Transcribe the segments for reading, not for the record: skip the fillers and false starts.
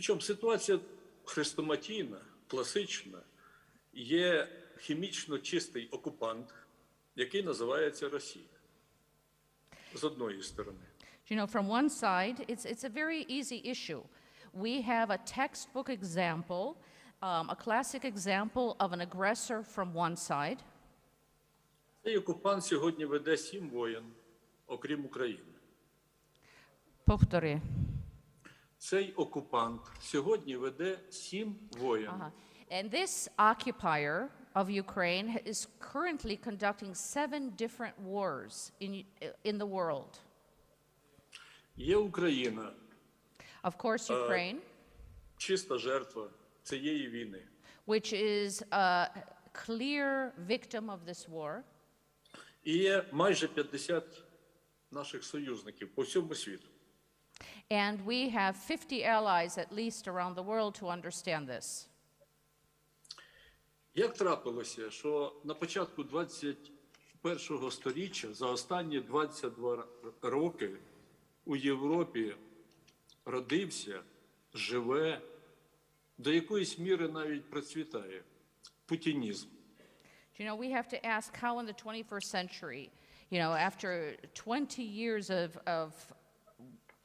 Причому ситуація хрестоматійна, класична. Є хімічно чистий окупант, який називається Росія. З одної сторони. You know, from one side, it's a very easy issue. We have a textbook example, a classic example of an aggressor from one side. Цей окупант сьогодні веде 7 воєн, окрім України. Повтори. Цей окупант сьогодні веде 7 воєн. And this occupier of Ukraine is currently conducting 7 different wars in the world. Є Україна. Of course, Ukraine, Чиста жертва цієї війни. which is a clear victim of this war. І є майже 50 наших союзників по всьому світу. And we have 50 allies at least around the world to understand this. Як трапилося, що на початку 21-го сторіччя, за останні 22 роки у Європі родився, живе, до якоїсь міри навіть процвітає путінізм? You know, we have to ask how in the 21st century, you know, after 20 years of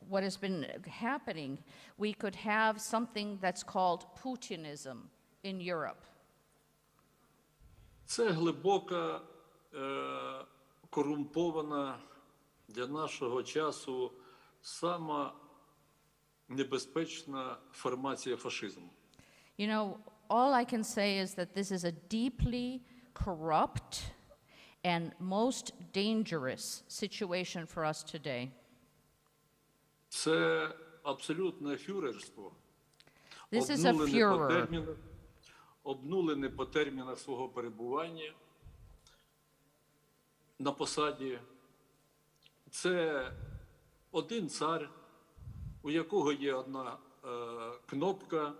what has been happening, we could have something that's called Putinism in Europe. Це глибока, корумпована для нашого часу сама небезпечна формація фашизму. You know, all I can say is that this is a deeply corrupt and most dangerous situation for us today. Це абсолютне фюрерство. This is a Führer. Обнулене по термінах свого перебування на посаді. Це один цар, у якого є одна кнопка,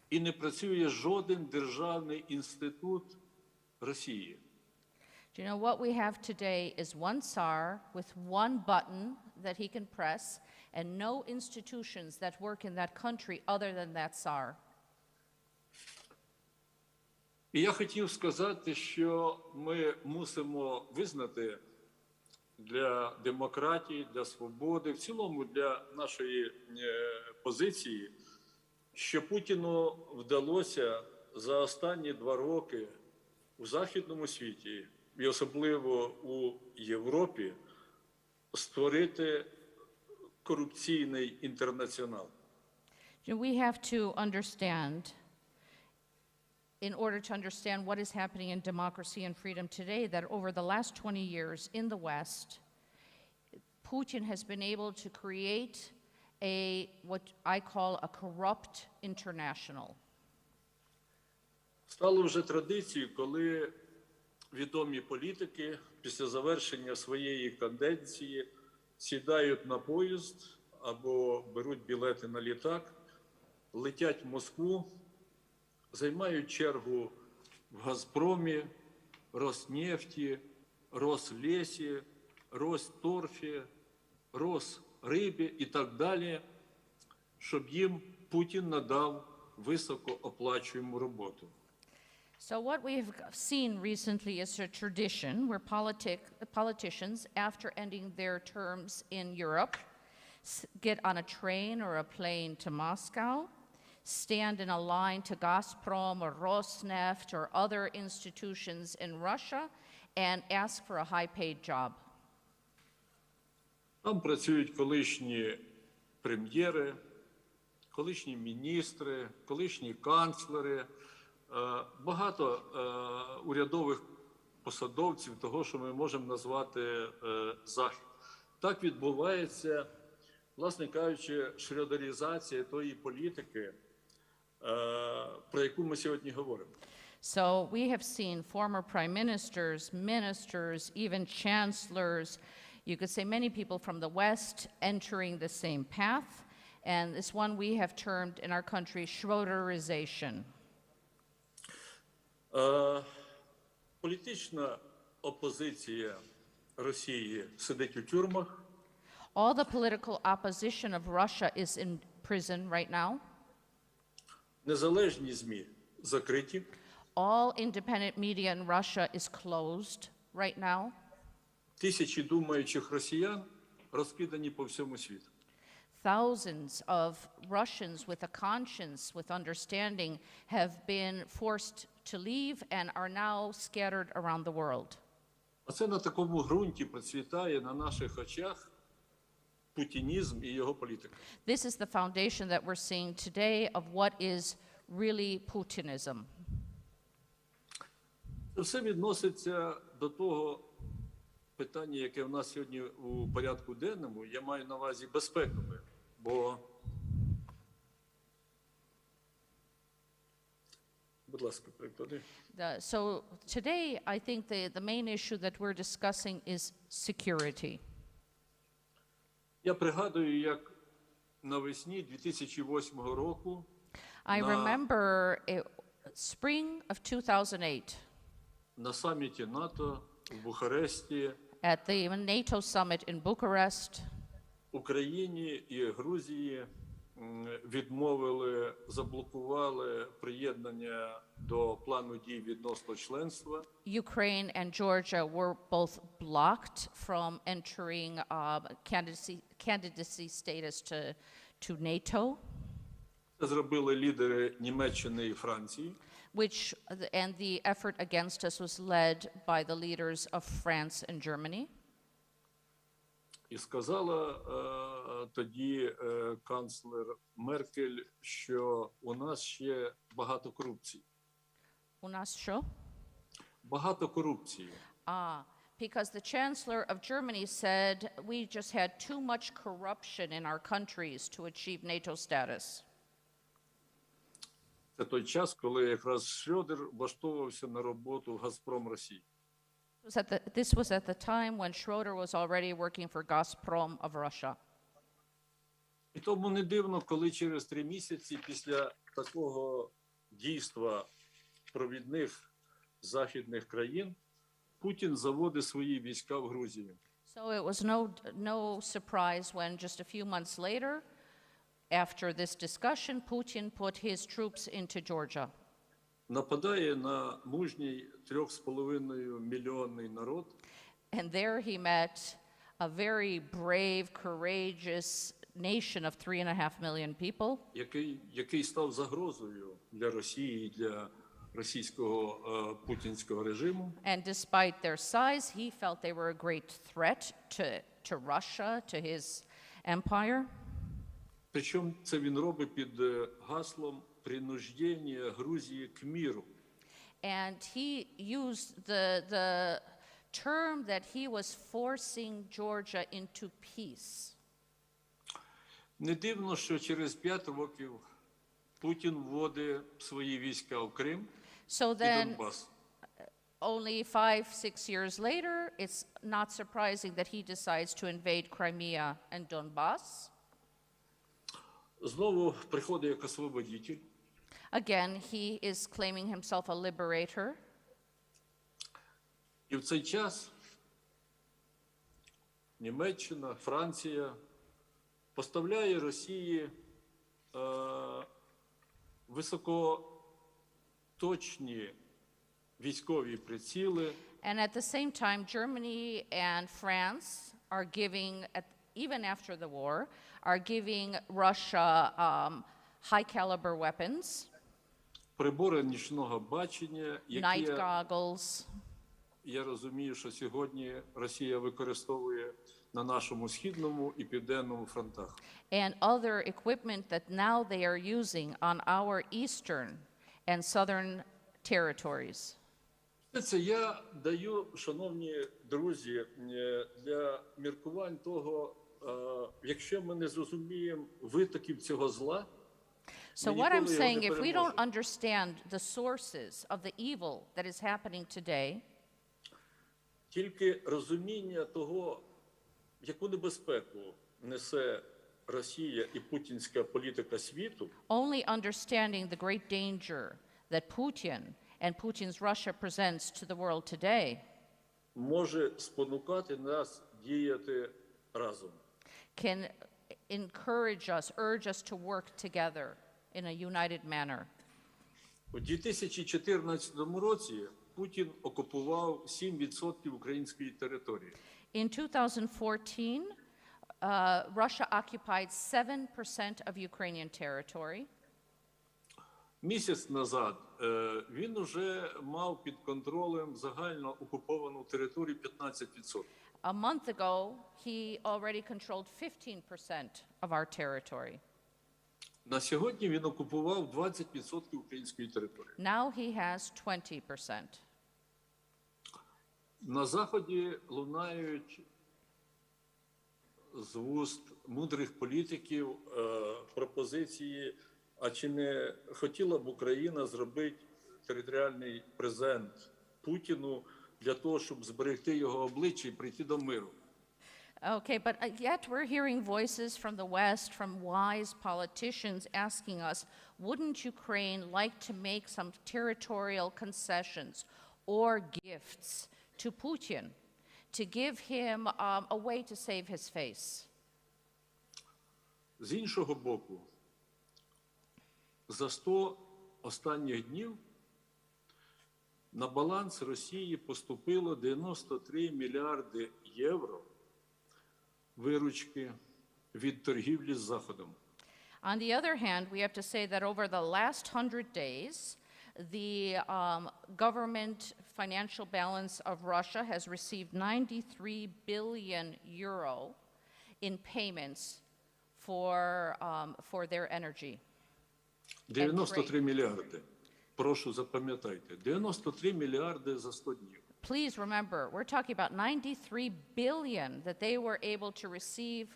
і не працює жоден державний інститут Росії. Do you know what we have today is one Tsar with one button that he can press and no institutions that work in that country other than that Tsar. І я хотів сказати, що ми мусимо визнати для демократії, для свободи, в цілому для нашої позиції, що Путіну вдалося за останні 2 роки у західному світі, і особливо у Європі, створити корупційний інтернаціонал. We have to understand, in order to understand what is happening in democracy and freedom today, that over the last 20 years in the West, Putin has been able to create what I call a corrupt international. Стало вже традицією, коли відомі політики після завершення своєї каденції сідають на поїзд або беруть білети на літак, летять в Москву, займають чергу в Газпромі, Роснефті, Рослесі, Росторфі, Росрибі і так далі, щоб їм Путін надав високооплачуєму роботу. So what we've seen recently is a tradition where politicians, after ending their terms in Europe, get on a train or a plane to Moscow, stand in a line to Gazprom or Rosneft or other institutions in Russia, and ask for a high-paid job. Там працюють колишні прем'єри, колишні міністри, колишні канцлери, багато урядових посадовців того, що ми можемо назвати Захід. Так відбувається, власне кажучи, шрёдерізація тої політики, про яку ми сьогодні говоримо. So we have seen former prime ministers, ministers, even chancellors, you could say many people from the West entering the same path, and this one we have termed in our country Schröderization. Політична опозиція Росії сидить у тюрмах. All the political opposition of Russia is in prison right now. Незалежні ЗМІ закриті. All independent media in Russia is closed right now. Тисячі думаючих росіян розкидані по всьому світу. Thousands of Russians with a conscience, with understanding, have been forced to leave and are now scattered around the world. А це на такому ґрунті процвітає на наших очах путінізм і його політика. This is the foundation that we're seeing today of what is really Putinism. Це все відноситься до того питання, яке в нас сьогодні у порядку денному. Я маю на увазі безпекове, бо, будь ласка, приклади. So today, I think the main issue that we're discussing is security. Я пригадую, як навесні 2008 року I remember spring of 2008 на саміті НАТО в Бухаресті at the NATO summit in Bucharest. Україні і Грузії відмовили, заблокували приєднання до плану дій відносно членства. Ukraine and Georgia were both blocked from entering candidacy status to NATO, Це зробили лідери Німеччини і Франції. and the effort against us was led by the leaders of France and Germany. І сказала тоді канцлер Меркель, що у нас ще багато корупції. У нас що? Багато корупції. Because the chancellor of Germany said we just had too much corruption in our countries to achieve NATO status. Це той час, коли якраз Шрёдер влаштовувався на роботу в Газпром Росії. This was at the time when Schroeder was already working for Gazprom of Russia. І тому не дивно, коли через 3 місяці після такого дійства провідних західних країн Путін заводить свої війська в Грузію. So it was no surprise when just a few months later, after this discussion, Putin put his troops into Georgia. Нападає на мужній 3,5 мільйонний народ. And there he met a very brave, courageous nation of 3.5 million people, який став загрозою для Росії, для російського путінського режиму. And despite their size, he felt they were a great threat to Russia, to his empire. Причому це він робить під гаслом принуждення Грузії к миру. And he used the term that he was forcing Georgia into peace. Не дивно, що через 5 років Путін вводить свої війська в Крим So і then, Донбас. only 5-6 years later, it's not surprising that he decides to invade Crimea and Donbass. Знову приходить як освободитель. Again, he is claiming himself a liberator. І в цей час Німеччина, Франція поставляє Росії високоточні військові приціли. And at the same time, Germany and France are giving, even after the war, are giving Russia high-caliber weapons, Прибори нічного бачення, night які, goggles, я розумію, що сьогодні Росія використовує на нашому східному і південному фронтах. and other equipment that now they are using on our eastern and southern territories. Це я даю, шановні друзі, для міркувань того, якщо ми не зрозуміємо витоків цього зла, So what I'm saying, if we don't understand the sources of the evil that is happening today, тільки розуміння того, яку небезпеку несе Росія і путінська політика світу, only understanding the great danger that Putin and Putin's Russia presents to the world today може спонукати нас діяти разом. can encourage us, urge us to work together in a united manner. У 2014 році Путін окупував 7% української території. In 2014, Russia occupied 7% of Ukrainian territory. Місяць назад він уже мав під контролем загально окуповану територію 15%. A month ago, he already controlled 15% of our territory. На сьогодні він окупував 20% української території. Now he has 20%. На Заході лунають з вуст мудрих політиків пропозиції, а чи не хотіла б Україна зробити територіальний презент Путіну для того, щоб зберегти його обличчя і прийти до миру. Okay, but yet we're hearing voices from the West, from wise politicians asking us, wouldn't Ukraine like to make some territorial concessions or gifts to Putin to give him a way to save his face? З іншого боку, за 100 останніх днів на баланс Росії поступило 93 мільярди євро виручки від торгівлі з Заходом. On the other hand, we have to say that over the last 100 days, the government financial balance of Russia has received 93 billion euro in payments for their energy. 93 мільярди. Прошу, запам'ятайте. 93 мільярди за 100 днів. Please remember, we're talking about 93 billion that they were able to receive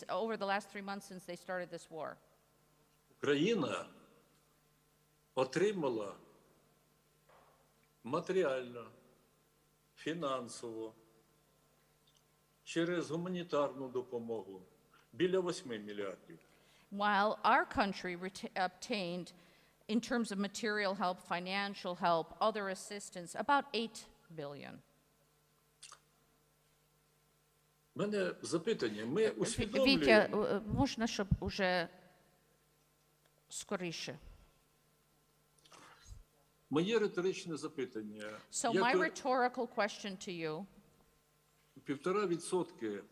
over the last 3 months since they started this war. Україна отримала матеріально, фінансово, через гуманітарну допомогу біля 8 мільярдів. While our country obtained, in terms of material help, financial help, other assistance, about 8 billion. У мене запитання. Ми Вітя, усвідомлюємо... можна, щоб уже скоріше? Моє риторичне запитання. So my rhetorical question to you, 1,5%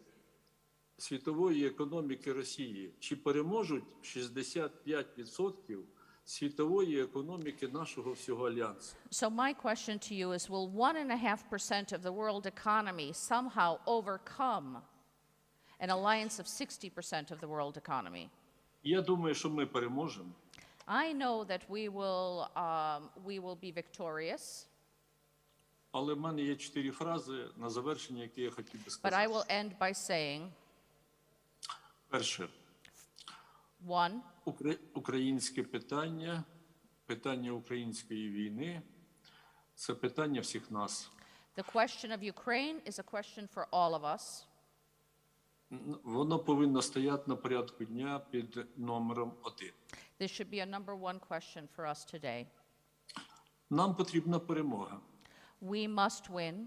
світової економіки Росії, чи переможуть 65% світової економіки нашого всього альянсу? So my question to you is, will 1.5% of the world economy somehow overcome an alliance of 60% of the world economy? Я думаю, що ми переможемо. I know that we will be victorious. Але в мене є 4 фрази на завершення, які я хотів би But сказати. I will end by saying, Перше. 1, Українське питання, питання української війни – це питання всіх нас. the question of Ukraine is a question for all of us. Воно повинно стояти на порядку дня під номером 1. This should be a number 1 question for us today. Нам потрібна перемога. We must win,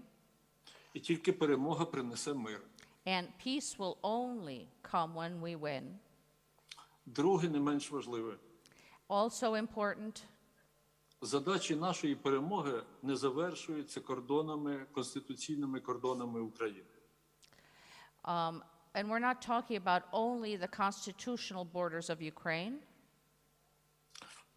І тільки перемога принесе мир. and peace will only come when we win. Друге, не менш важливе. Also important, Задачі нашої перемоги не завершуються конституційними кордонами України. and we're not talking about only the constitutional borders of Ukraine.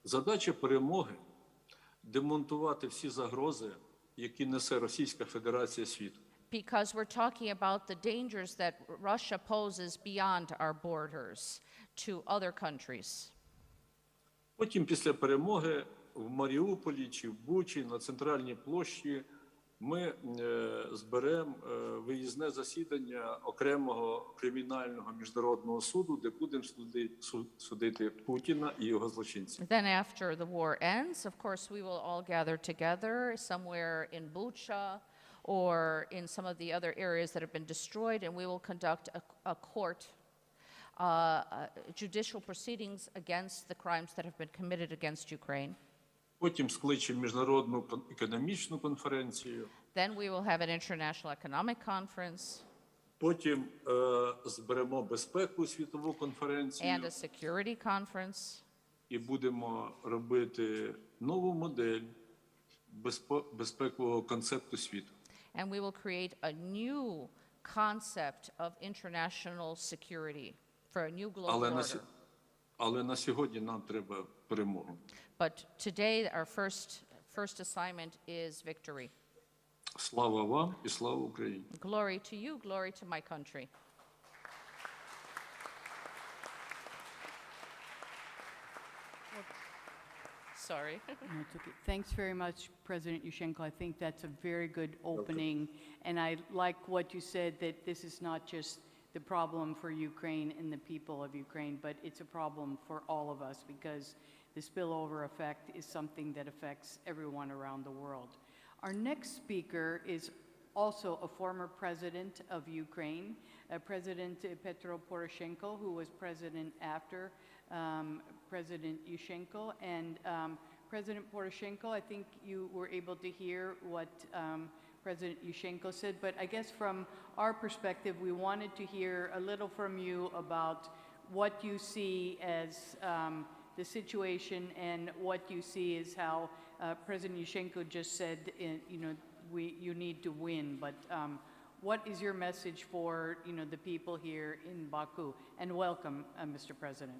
Задача перемоги – демонтувати всі загрози, які несе Російська Федерація світу. Because we're talking about the dangers that Russia poses beyond our borders to other countries. Потім, після перемоги, в Маріуполі чи в Бучі, на Центральній площі, ми зберемо виїзне засідання окремого кримінального міжнародного суду, де будемо судити Путіна і його злочинців. Then after the war ends, of course, we will all gather together somewhere in Bucha or in some of the other areas that have been destroyed, and we will conduct a court, judicial proceedings against the crimes that have been committed against Ukraine. Потім скличемо міжнародну економічну конференцію. Then we will have an international economic conference. Потім зберемо безпеку світову конференцію. And a security conference. І будемо робити нову модель безпекового концепту світу. And we will create a new concept of international security for a new global order. Але на сьогодні нам треба перемогу. But today, our first assignment is victory. Слава вам і слава Україні. Glory to you, glory to my country. Sorry. No, it's okay. Thanks very much, President Yushchenko. I think that's a very good opening. And I like what you said, that this is not just the problem for Ukraine and the people of Ukraine, but it's a problem for all of us, because the spillover effect is something that affects everyone around the world. Our next speaker is also a former president of Ukraine, President Petro Poroshenko, who was president after President Yushchenko. And President Poroshenko, I think you were able to hear what President Yushchenko said, but I guess from our perspective, we wanted to hear a little from you about what you see as the situation, and what you see is how President Yushchenko just said, you need to win. But what is your message for the people here in Baku? And welcome, Mr. President.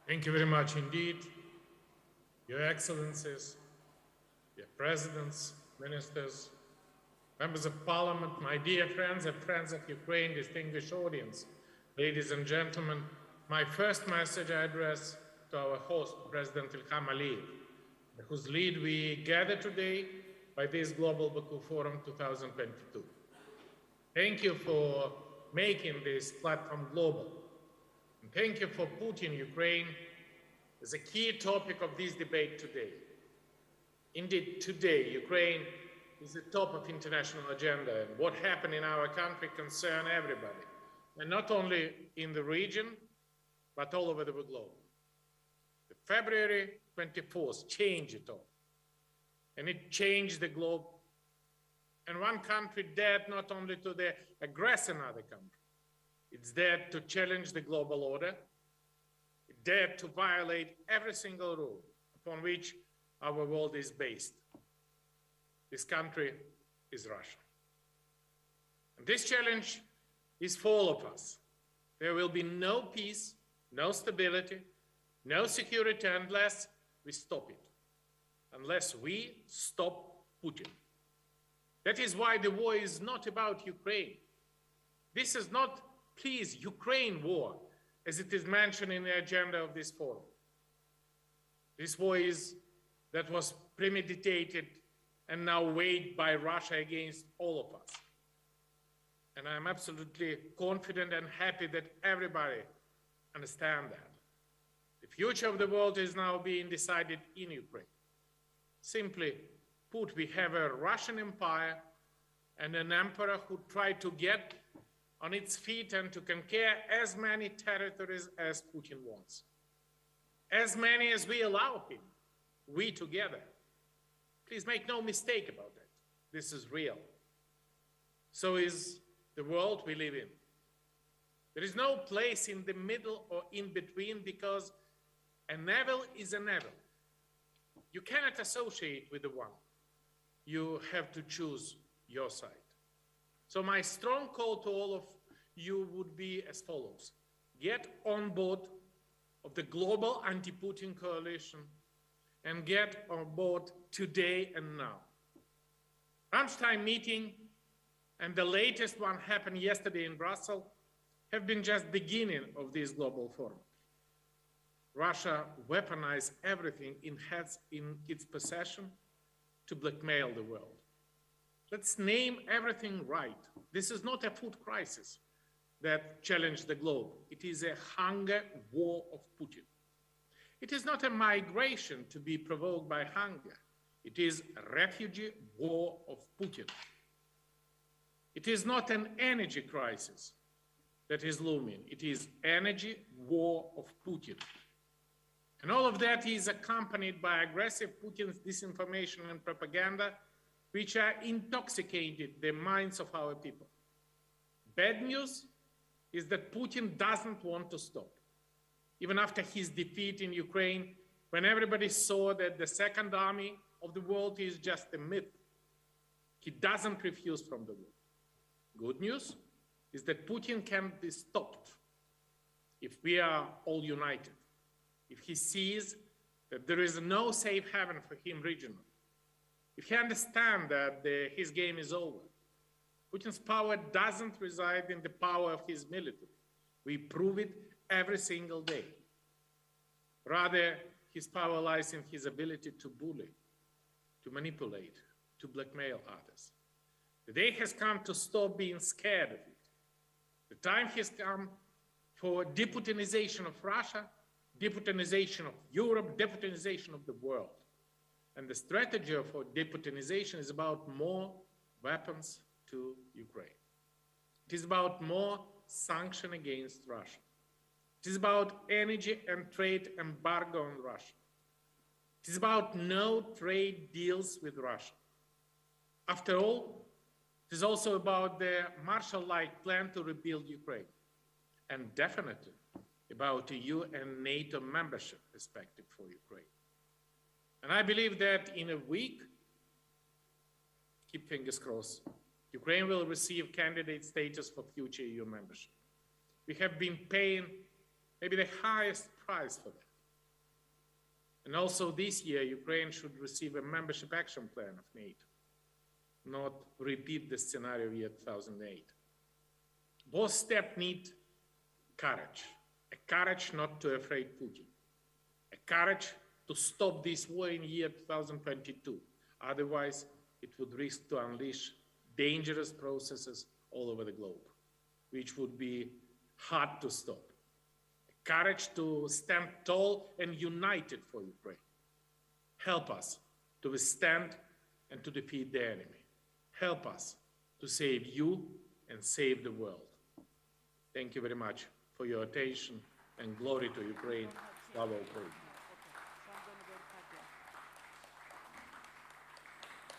Thank you very much indeed, Your Excellencies, your presidents, ministers, members of parliament, my dear friends and friends of Ukraine, distinguished audience, ladies and gentlemen. My first message I address to our host, President Ilham Aliyev, whose lead we gather today by this Qlobal Bakı Forum 2022. Thank you for making this platform global. And thank you for putting Ukraine as a key topic of this debate today. Indeed, today, Ukraine is the top of international agenda, and what happened in our country concerns everybody, and not only in the region, but all over the globe. The February 24th changed it all, and it changed the globe. And one country dared not only to aggress another country, it's dared to challenge the global order, it dared to violate every single rule upon which our world is based. This country is Russia. And this challenge is for all of us. There will be no peace, no stability, no security unless we stop it, unless we stop Putin. That is why the war is not about Ukraine. This is not, please, Ukraine war, as it is mentioned in the agenda of this forum. This war that was premeditated and now waged by Russia against all of us. And I'm absolutely confident and happy that everybody understands that. The future of the world is now being decided in Ukraine. Simply put, we have a Russian empire and an emperor who tried to get on its feet and to conquer as many territories as Putin wants. As many as we allow him, we together. Please make no mistake about that. This is real. So is the world we live in. There is no place in the middle or in between, because an evil is an evil. You cannot associate with the one. You have to choose your side. So my strong call to all of you would be as follows. Get on board of the global anti-Putin coalition and get on board today and now. Lunchtime meeting and the latest one happened yesterday in Brussels have been just beginning of this global forum. Russia weaponized everything it has in its possession to blackmail the world. Let's name everything right. This is not a food crisis that challenged the globe. It is a hunger war of Putin. It is not a migration to be provoked by hunger. It is a refugee war of Putin. It is not an energy crisis that is looming. It is energy war of Putin. And all of that is accompanied by aggressive Putin's disinformation and propaganda, which are intoxicating the minds of our people. Bad news is that Putin doesn't want to stop. Even after his defeat in Ukraine, when everybody saw that the second army of the world is just a myth. He doesn't refuse from the world. Good news is that Putin can be stopped if we are all united, if he sees that there is no safe haven for him regionally, if he understands that his game is over. Putin's power doesn't reside in the power of his military. We prove it every single day. Rather, his power lies in his ability to bully, to manipulate, to blackmail others. The day has come to stop being scared of it. The time has come for deputinization of Russia, deputinization of Europe, deputinization of the world. And the strategy for deputinization is about more weapons to Ukraine. It is about more sanction against Russia. It is about energy and trade embargo on Russia. It is about no trade deals with Russia. After all, it is also about the Marshall-like plan to rebuild Ukraine, and definitely about EU and NATO membership perspective for Ukraine. And I believe that in a week, keep fingers crossed, Ukraine will receive candidate status for future EU membership. We have been paying maybe the highest price for that. And also this year, Ukraine should receive a membership action plan of NATO, not repeat the scenario of year 2008. Both steps need courage, a courage not to afraid Putin, a courage to stop this war in year 2022. Otherwise, it would risk to unleash dangerous processes all over the globe, which would be hard to stop. Courage to stand tall and united for Ukraine. Help us to withstand and to defeat the enemy. Help us to save you and save the world. Thank you very much for your attention, and glory to Ukraine. Slava Ukraine.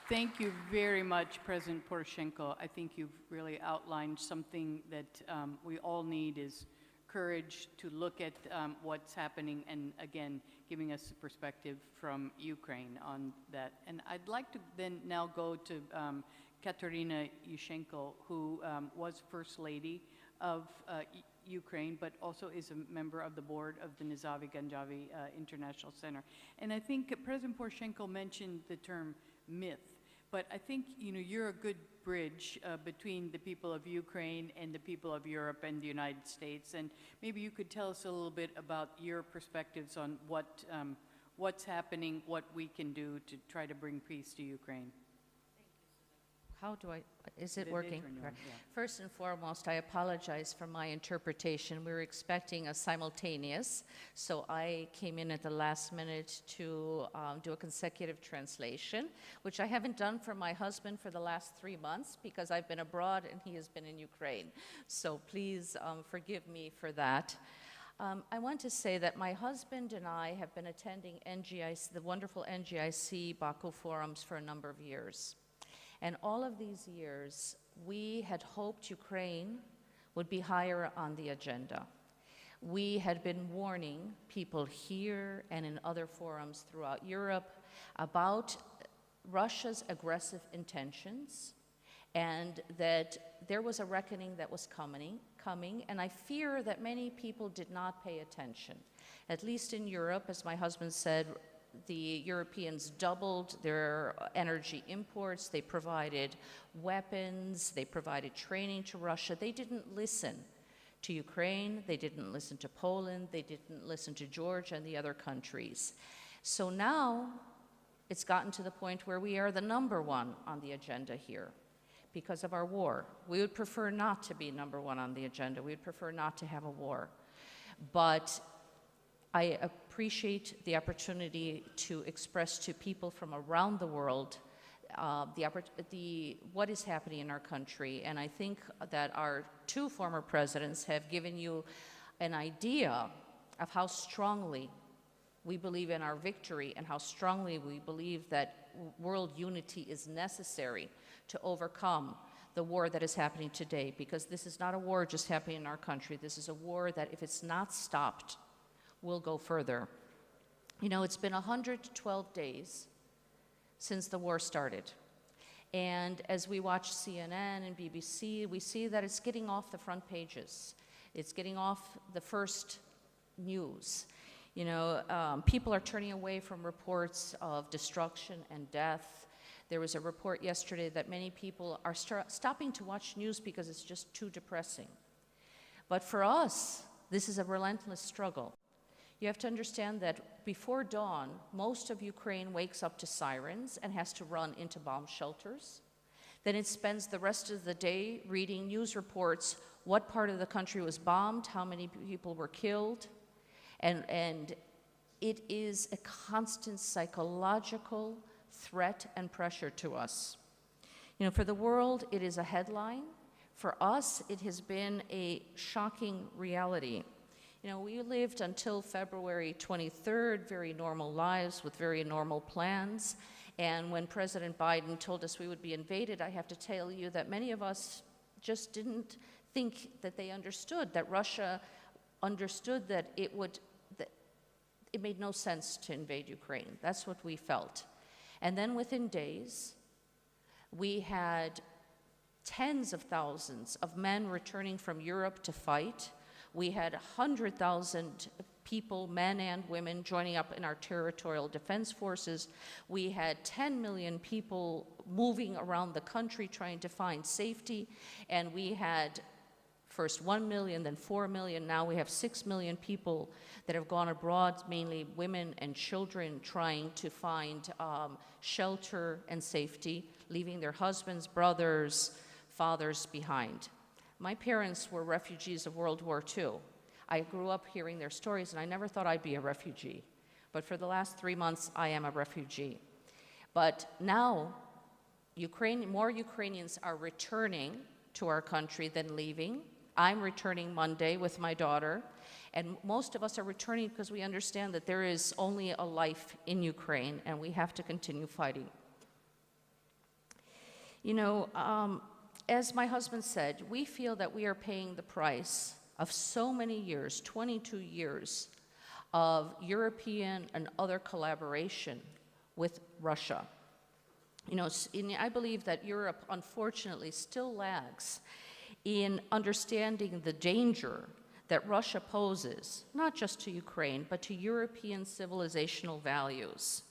Thank you very much, President Poroshenko. I think you've really outlined something that we all need is courage to look at what's happening and, again, giving us a perspective from Ukraine on that. And I'd like to then now go to Katerina Yushchenko, who was First Lady of Ukraine, but also is a member of the board of the Nizavi Ganjavi International Center. And I think President Poroshenko mentioned the term myth. But I think, you know, you're a good bridge between the people of Ukraine and the people of Europe and the United States. And maybe you could tell us a little bit about your perspectives on what's happening, what we can do to try to bring peace to Ukraine. How do I, is it working? Yeah. First and foremost, I apologize for my interpretation. We were expecting a simultaneous, so I came in at the last minute to do a consecutive translation, which I haven't done for my husband for the last 3 months because I've been abroad and he has been in Ukraine. So please forgive me for that. I want to say that my husband and I have been attending NGIC, the wonderful NGIC Baku forums for a number of years. And all of these years, we had hoped Ukraine would be higher on the agenda. We had been warning people here and in other forums throughout Europe about Russia's aggressive intentions and that there was a reckoning that was coming, and I fear that many people did not pay attention. At least in Europe, as my husband said, the Europeans doubled their energy imports, they provided weapons, they provided training to Russia. They didn't listen to Ukraine, they didn't listen to Poland, they didn't listen to Georgia and the other countries. So now it's gotten to the point where we are the #1 on the agenda here because of our war. We would prefer not to be #1 on the agenda. We would prefer not to have a war. But I appreciate the opportunity to express to people from around the world what is happening in our country. And I think that our 2 former presidents have given you an idea of how strongly we believe in our victory and how strongly we believe that world unity is necessary to overcome the war that is happening today. Because this is not a war just happening in our country. This is a war that, if it's not stopped, will go further. You know, it's been 112 days since the war started. And as we watch CNN and BBC, we see that it's getting off the front pages. It's getting off the first news. You know, people are turning away from reports of destruction and death. There was a report yesterday that many people are stopping to watch news because it's just too depressing. But for us, this is a relentless struggle. You have to understand that before dawn, most of Ukraine wakes up to sirens and has to run into bomb shelters. Then it spends the rest of the day reading news reports, what part of the country was bombed, how many people were killed. And it is a constant psychological threat and pressure to us. You know, for the world, it is a headline. For us, it has been a shocking reality. You know, we lived until February 23rd, very normal lives with very normal plans. And when President Biden told us we would be invaded, I have to tell you that many of us just didn't think that they understood, that Russia understood that it made no sense to invade Ukraine. That's what we felt. And then within days, we had tens of thousands of men returning from Europe to fight. We had 100,000 people, men and women, joining up in our territorial defense forces. We had 10 million people moving around the country trying to find safety. And we had first 1 million, then 4 million. Now we have 6 million people that have gone abroad, mainly women and children, trying to find shelter and safety, leaving their husbands, brothers, fathers behind. My parents were refugees of World War II. I grew up hearing their stories, and I never thought I'd be a refugee. But for the last 3 months, I am a refugee. But now, more Ukrainians are returning to our country than leaving. I'm returning Monday with my daughter, and most of us are returning because we understand that there is only a life in Ukraine, and we have to continue fighting. You know, as my husband said, we feel that we are paying the price of so many years, 22 years, of European and other collaboration with Russia. You know, I believe that Europe, unfortunately, still lags in understanding the danger that Russia poses, not just to Ukraine, but to European civilizational values.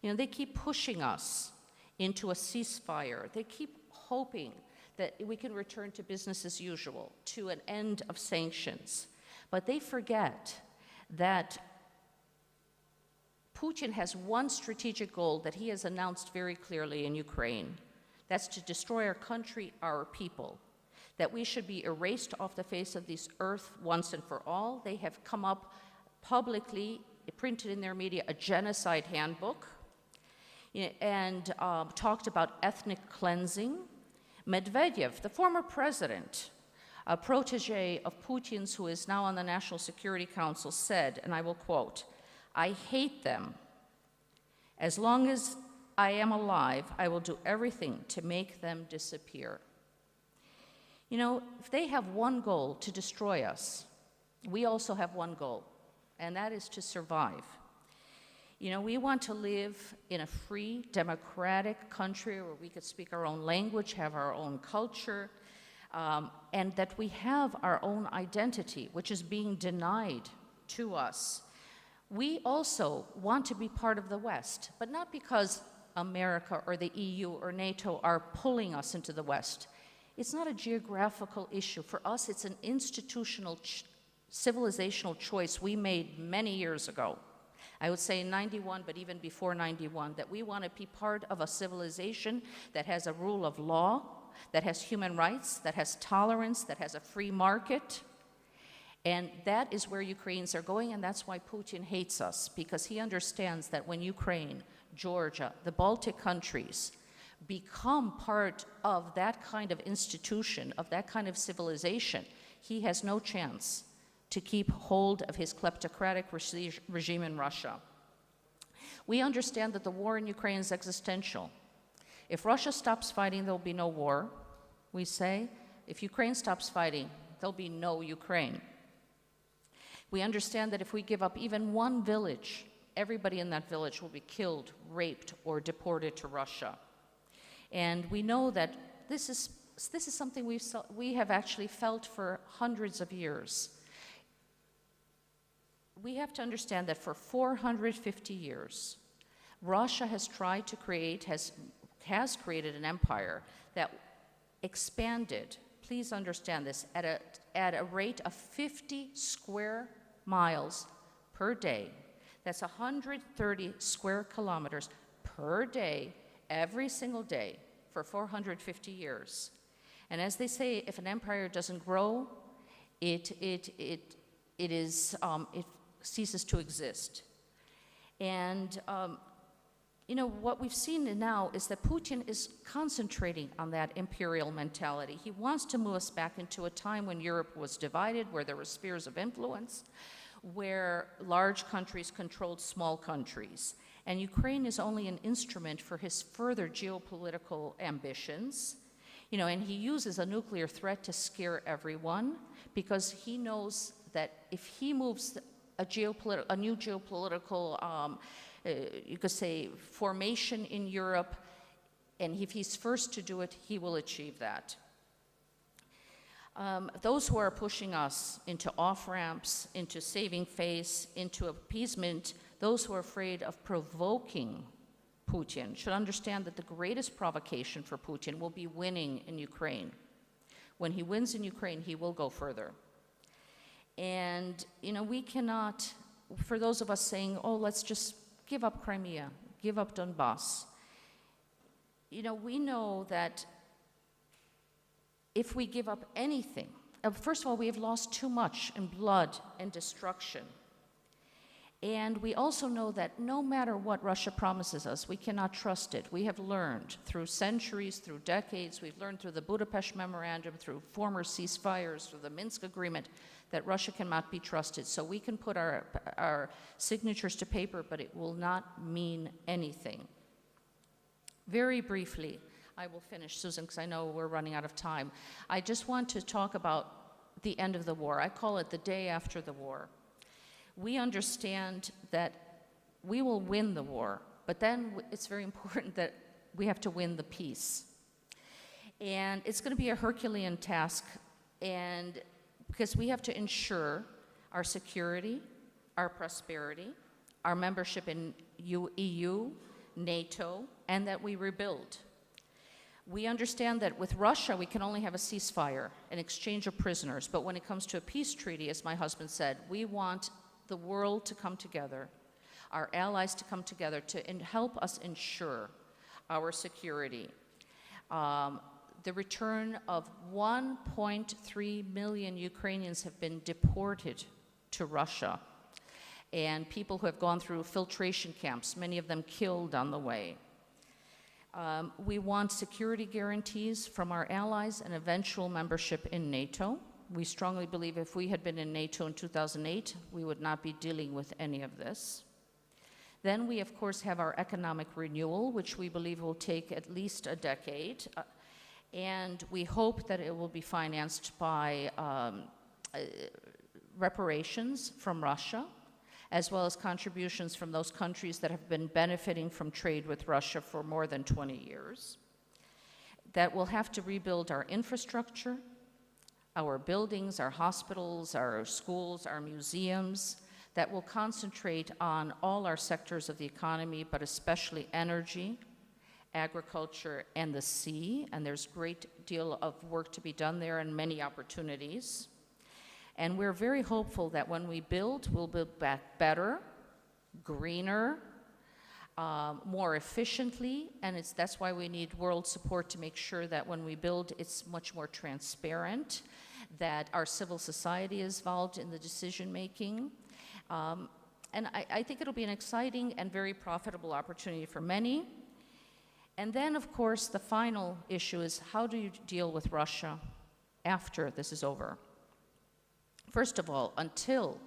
You know, they keep pushing us into a ceasefire. They keep hoping that we can return to business as usual, to an end of sanctions. But they forget that Putin has one strategic goal that he has announced very clearly in Ukraine. That's to destroy our country, our people. That we should be erased off the face of this earth once and for all. They have come up publicly, printed in their media, a genocide handbook, and talked about ethnic cleansing. Medvedev, the former president, a protege of Putin's who is now on the National Security Council, said, and I will quote, "I hate them. As long as I am alive, I will do everything to make them disappear." You know, if they have one goal, to destroy us, we also have one goal, and that is to survive. You know, we want to live in a free, democratic country where we could speak our own language, have our own culture, and that we have our own identity, which is being denied to us. We also want to be part of the West, but not because America or the EU or NATO are pulling us into the West. It's not a geographical issue. For us, it's an institutional, civilizational choice we made many years ago. I would say in 91, but even before 91, that we want to be part of a civilization that has a rule of law, that has human rights, that has tolerance, that has a free market. And that is where Ukrainians are going, and that's why Putin hates us, because he understands that when Ukraine, Georgia, the Baltic countries become part of that kind of institution, of that kind of civilization, he has no chance to keep hold of his kleptocratic regime in Russia. We understand that the war in Ukraine is existential. If Russia stops fighting, there'll be no war, we say. If Ukraine stops fighting, there'll be no Ukraine. We understand that if we give up even one village everybody in that village will be killed, raped, or deported to Russia. And we know that this is something we have actually felt for hundreds of years. We have to understand that for 450 years, Russia has tried to create, has created an empire that expanded, please understand this, at a rate of 50 square miles per day. That's 130 square kilometers per day, every single day, for 450 years. And as they say, if an empire doesn't grow, it ceases to exist. And you know, what we've seen now is that Putin is concentrating on that imperial mentality. He wants to move us back into a time when Europe was divided, where there were spheres of influence, where large countries controlled small countries. And Ukraine is only an instrument for his further geopolitical ambitions. You know, and he uses a nuclear threat to scare everyone, because he knows that if he moves a new geopolitical you could say, formation in Europe, and if he's first to do it, he will achieve that. Those who are pushing us into off-ramps, into saving face, into appeasement, those who are afraid of provoking Putin should understand that the greatest provocation for Putin will be winning in Ukraine. When he wins in Ukraine, he will go further. And, you know, we cannot, for those of us saying, oh, let's just give up Crimea, give up Donbass. You know, we know that if we give up anything, first of all, we have lost too much in blood and destruction. And we also know that no matter what Russia promises us, we cannot trust it. We have learned through centuries, through decades, we've learned through the Budapest Memorandum, through former ceasefires, through the Minsk Agreement, that Russia cannot be trusted. So we can put our signatures to paper, but it will not mean anything. Very briefly, I will finish, Susan, because I know we're running out of time. I just want to talk about the end of the war. I call it the day after the war. We understand that we will win the war, but then it's very important that we have to win the peace. And it's going to be a Herculean task, and because we have to ensure our security, our prosperity, our membership in EU, NATO, and that we rebuild. We understand that with Russia, we can only have a ceasefire, an exchange of prisoners, but when it comes to a peace treaty, as my husband said, we want the world to come together, our allies to come together to help us ensure our security. The return of 1.3 million Ukrainians have been deported to Russia, and people who have gone through filtration camps, many of them killed on the way. We want security guarantees from our allies and eventual membership in NATO. We strongly believe if we had been in NATO in 2008, we would not be dealing with any of this. Then we, of course, have our economic renewal, which we believe will take at least a decade. And we hope that it will be financed by reparations from Russia, as well as contributions from those countries that have been benefiting from trade with Russia for more than 20 years. That will have to rebuild our infrastructure, our buildings, our hospitals, our schools, our museums, that will concentrate on all our sectors of the economy, but especially energy, agriculture, and the sea, and there's a great deal of work to be done there and many opportunities. And we're very hopeful that when we build, we'll build back better, greener, more efficiently, and that's why we need world support to make sure that when we build, it's much more transparent, that our civil society is involved in the decision-making. And I think it'll be an exciting and very profitable opportunity for many. And then, of course, the final issue is how do you deal with Russia after this is over? First of all, until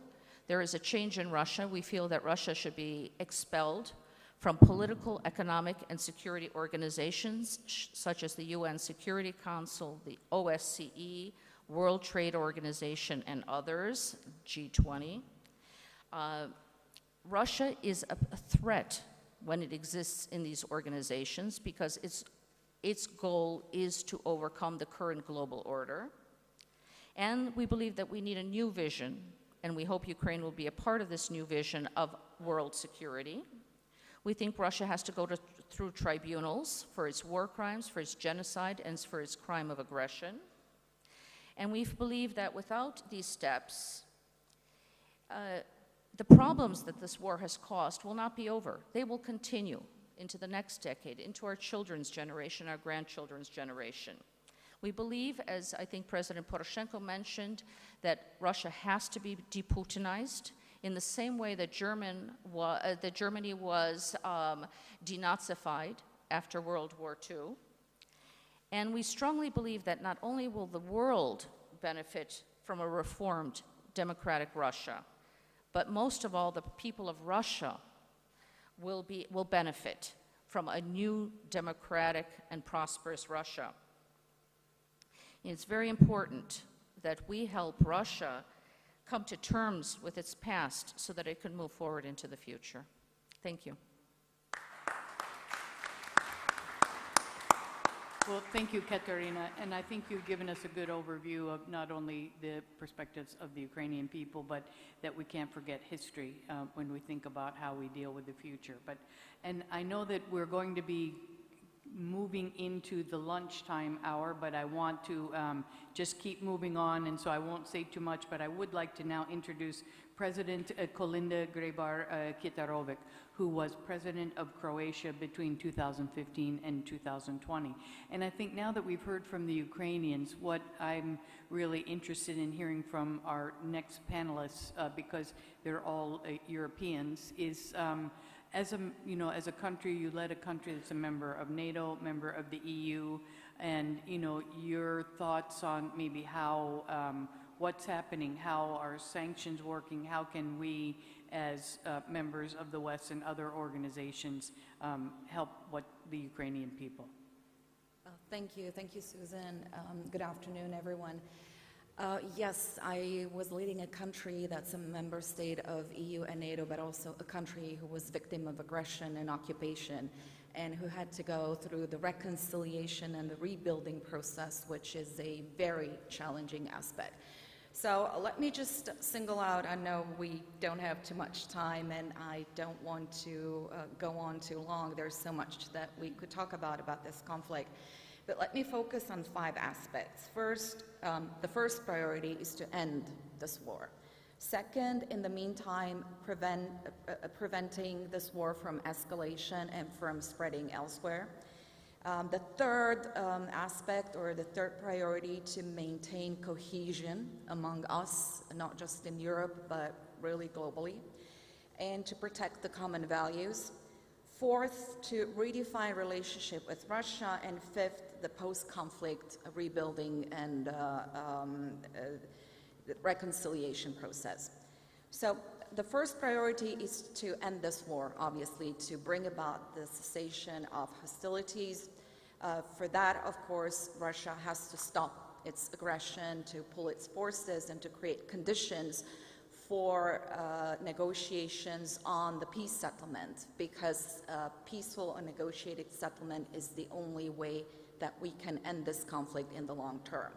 there is a change in Russia, we feel that Russia should be expelled from political, economic, and security organizations such as the UN Security Council, the OSCE, World Trade Organization, and others, G20. Russia is a threat when it exists in these organizations because its goal is to overcome the current global order. And we believe that we need a new vision, and we hope Ukraine will be a part of this new vision of world security. We think Russia has to go through tribunals for its war crimes, for its genocide, and for its crime of aggression. And we believe that without these steps, the problems that this war has caused will not be over. They will continue into the next decade, into our children's generation, our grandchildren's generation. We believe, as I think President Poroshenko mentioned, that Russia has to be deputinized in the same way that Germany was denazified after World War II. And we strongly believe that not only will the world benefit from a reformed democratic Russia, but most of all, the people of Russia will benefit from a new democratic and prosperous Russia. And it's very important that we help Russia come to terms with its past so that it can move forward into the future. Thank you. Well, thank you, Katerina, and I think you've given us a good overview of not only the perspectives of the Ukrainian people, but that we can't forget history when we think about how we deal with the future. And I know that we're going to be moving into the lunchtime hour, but I want to just keep moving on, and so I won't say too much, but I would like to now introduce President Kolinda Grabar-Kitarovic, who was president of Croatia between 2015 and 2020. And I think now that we've heard from the Ukrainians, what I'm really interested in hearing from our next panelists, because they're all Europeans, is as a country, you led a country that's a member of NATO, member of the EU, and your thoughts on maybe how what's happening, how are sanctions working, how can we as members of the West and other organizations help the Ukrainian people? Thank you, Susan. Good afternoon, everyone. Yes, I was leading a country that's a member state of EU and NATO, but also a country who was victim of aggression and occupation, and who had to go through the reconciliation and the rebuilding process, which is a very challenging aspect. So let me just single out, I know we don't have too much time, and I don't want to go on too long. There's so much that we could talk about this conflict. But let me focus on 5 aspects. First, the first priority is to end this war. Second, in the meantime, preventing this war from escalation and from spreading elsewhere. The third aspect, or the third priority, to maintain cohesion among us, not just in Europe, but really globally, and to protect the common values. Fourth, to redefine relationship with Russia. And fifth, the post-conflict rebuilding and reconciliation process. So the first priority is to end this war, obviously, to bring about the cessation of hostilities. For that, of course, Russia has to stop its aggression, to pull its forces, and to create conditions for negotiations on the peace settlement, because peaceful and negotiated settlement is the only way that we can end this conflict in the long term.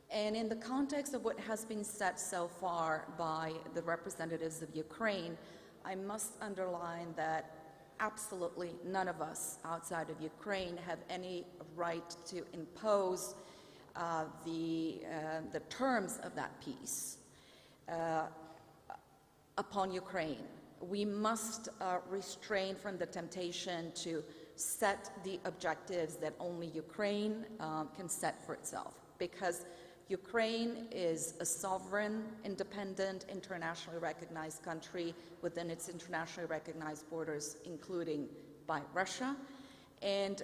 And in the context of what has been said so far by the representatives of Ukraine, I must underline that absolutely none of us outside of Ukraine have any right to impose the terms of that peace upon Ukraine. We must restrain from the temptation to set the objectives that only Ukraine can set for itself, because Ukraine is a sovereign, independent, internationally recognized country within its internationally recognized borders, including by Russia, and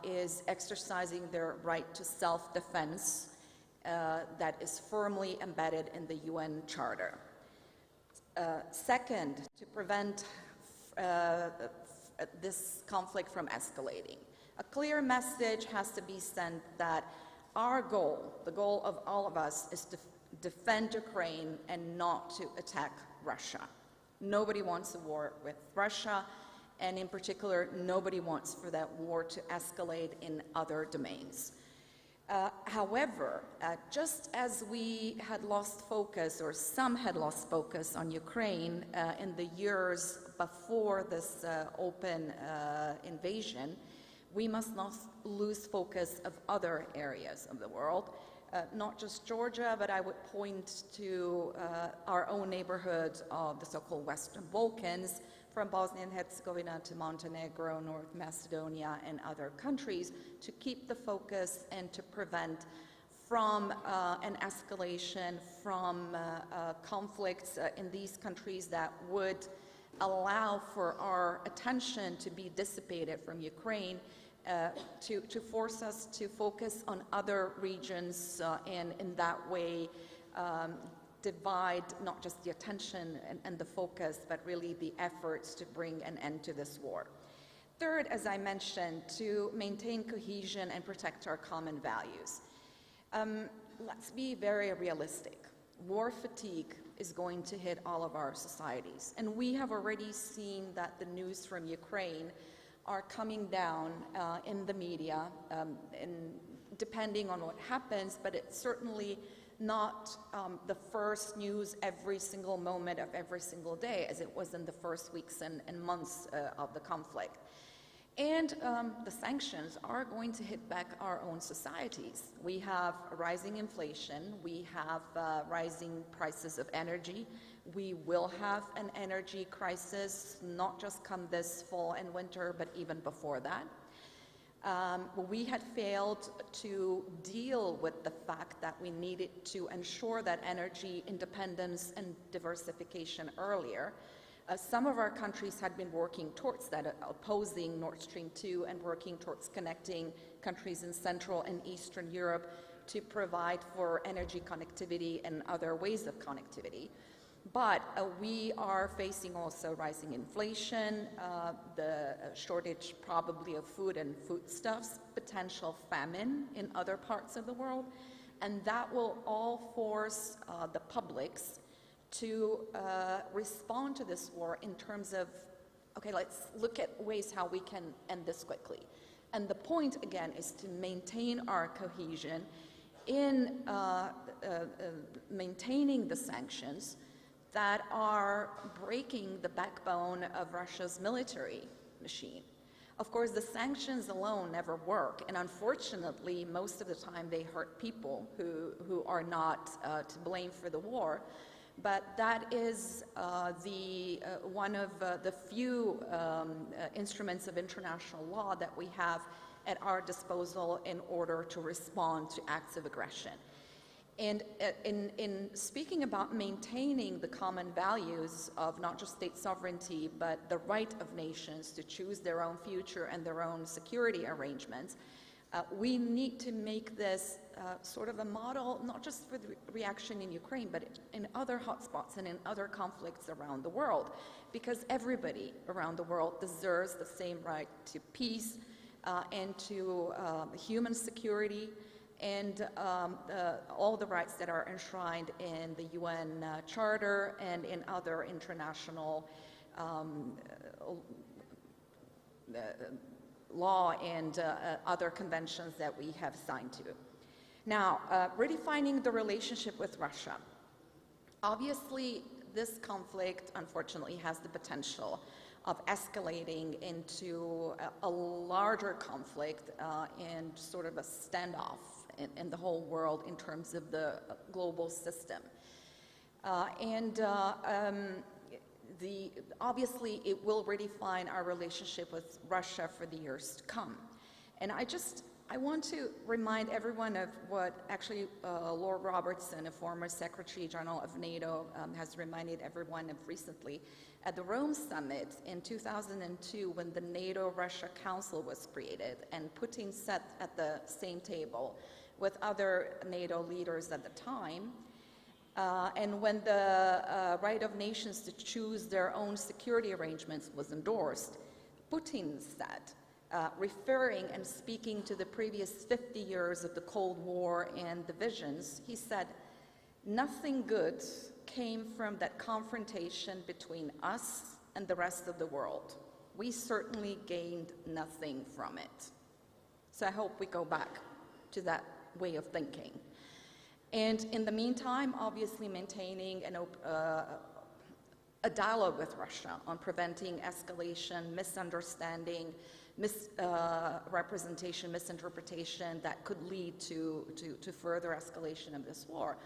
is exercising their right to self-defense that is firmly embedded in the UN Charter. Second, to prevent this conflict from escalating, a clear message has to be sent that our goal, the goal of all of us, is to defend Ukraine and not to attack Russia. Nobody wants a war with Russia, and in particular, nobody wants for that war to escalate in other domains. However, just as we had lost focus, or some had lost focus on Ukraine in the years before this open invasion, we must not lose focus of other areas of the world, not just Georgia, but I would point to our own neighborhood of the so-called Western Balkans, from Bosnia and Herzegovina to Montenegro, North Macedonia, and other countries, to keep the focus and to prevent from an escalation, from conflicts in these countries that would allow for our attention to be dissipated from Ukraine, to force us to focus on other regions and in that way divide not just the attention and the focus, but really the efforts to bring an end to this war. Third, as I mentioned, to maintain cohesion and protect our common values. Let's be very realistic. War fatigue is going to hit all of our societies, and we have already seen that the news from Ukraine are coming down in the media, and depending on what happens, but it's certainly not the first news every single moment of every single day, as it was in the first weeks and months of the conflict. And the sanctions are going to hit back our own societies. We have rising inflation, we have rising prices of energy, we will have an energy crisis, not just come this fall and winter, but even before that. We had failed to deal with the fact that we needed to ensure that energy independence and diversification earlier. Some of our countries had been working towards that, opposing Nord Stream 2 and working towards connecting countries in Central and Eastern Europe to provide for energy connectivity and other ways of connectivity. But we are facing also rising inflation, the shortage probably of food and foodstuffs, potential famine in other parts of the world, and that will all force the publics to respond to this war in terms of, okay, let's look at ways how we can end this quickly. And the point, again, is to maintain our cohesion in maintaining the sanctions that are breaking the backbone of Russia's military machine. Of course, the sanctions alone never work, and unfortunately, most of the time they hurt people who are not to blame for the war. But that is one of the few instruments of international law that we have at our disposal in order to respond to acts of aggression. And in speaking about maintaining the common values of not just state sovereignty, but the right of nations to choose their own future and their own security arrangements, we need to make this sort of a model, not just for the reaction in Ukraine, but in other hotspots and in other conflicts around the world, because everybody around the world deserves the same right to peace and to human security, and all the rights that are enshrined in the UN Charter and in other international law and other conventions that we have signed to. Now, redefining the relationship with Russia. Obviously, this conflict, unfortunately, has the potential of escalating into a larger conflict and sort of a standoff in the whole world in terms of the global system. Obviously, it will redefine our relationship with Russia for the years to come. And I want to remind everyone of what actually Lord Robertson, a former Secretary General of NATO, has reminded everyone of recently. At the Rome Summit in 2002, when the NATO-Russia Council was created, and Putin sat at the same table with other NATO leaders at the time, and when the right of nations to choose their own security arrangements was endorsed, Putin said, referring and speaking to the previous 50 years of the Cold War and divisions, he said, "Nothing good came from that confrontation between us and the rest of the world. We certainly gained nothing from it. So I hope we go back to that way of thinking. And in the meantime, obviously maintaining a dialogue with Russia on preventing escalation, misunderstanding, misrepresentation, misinterpretation that could lead to further escalation of this war.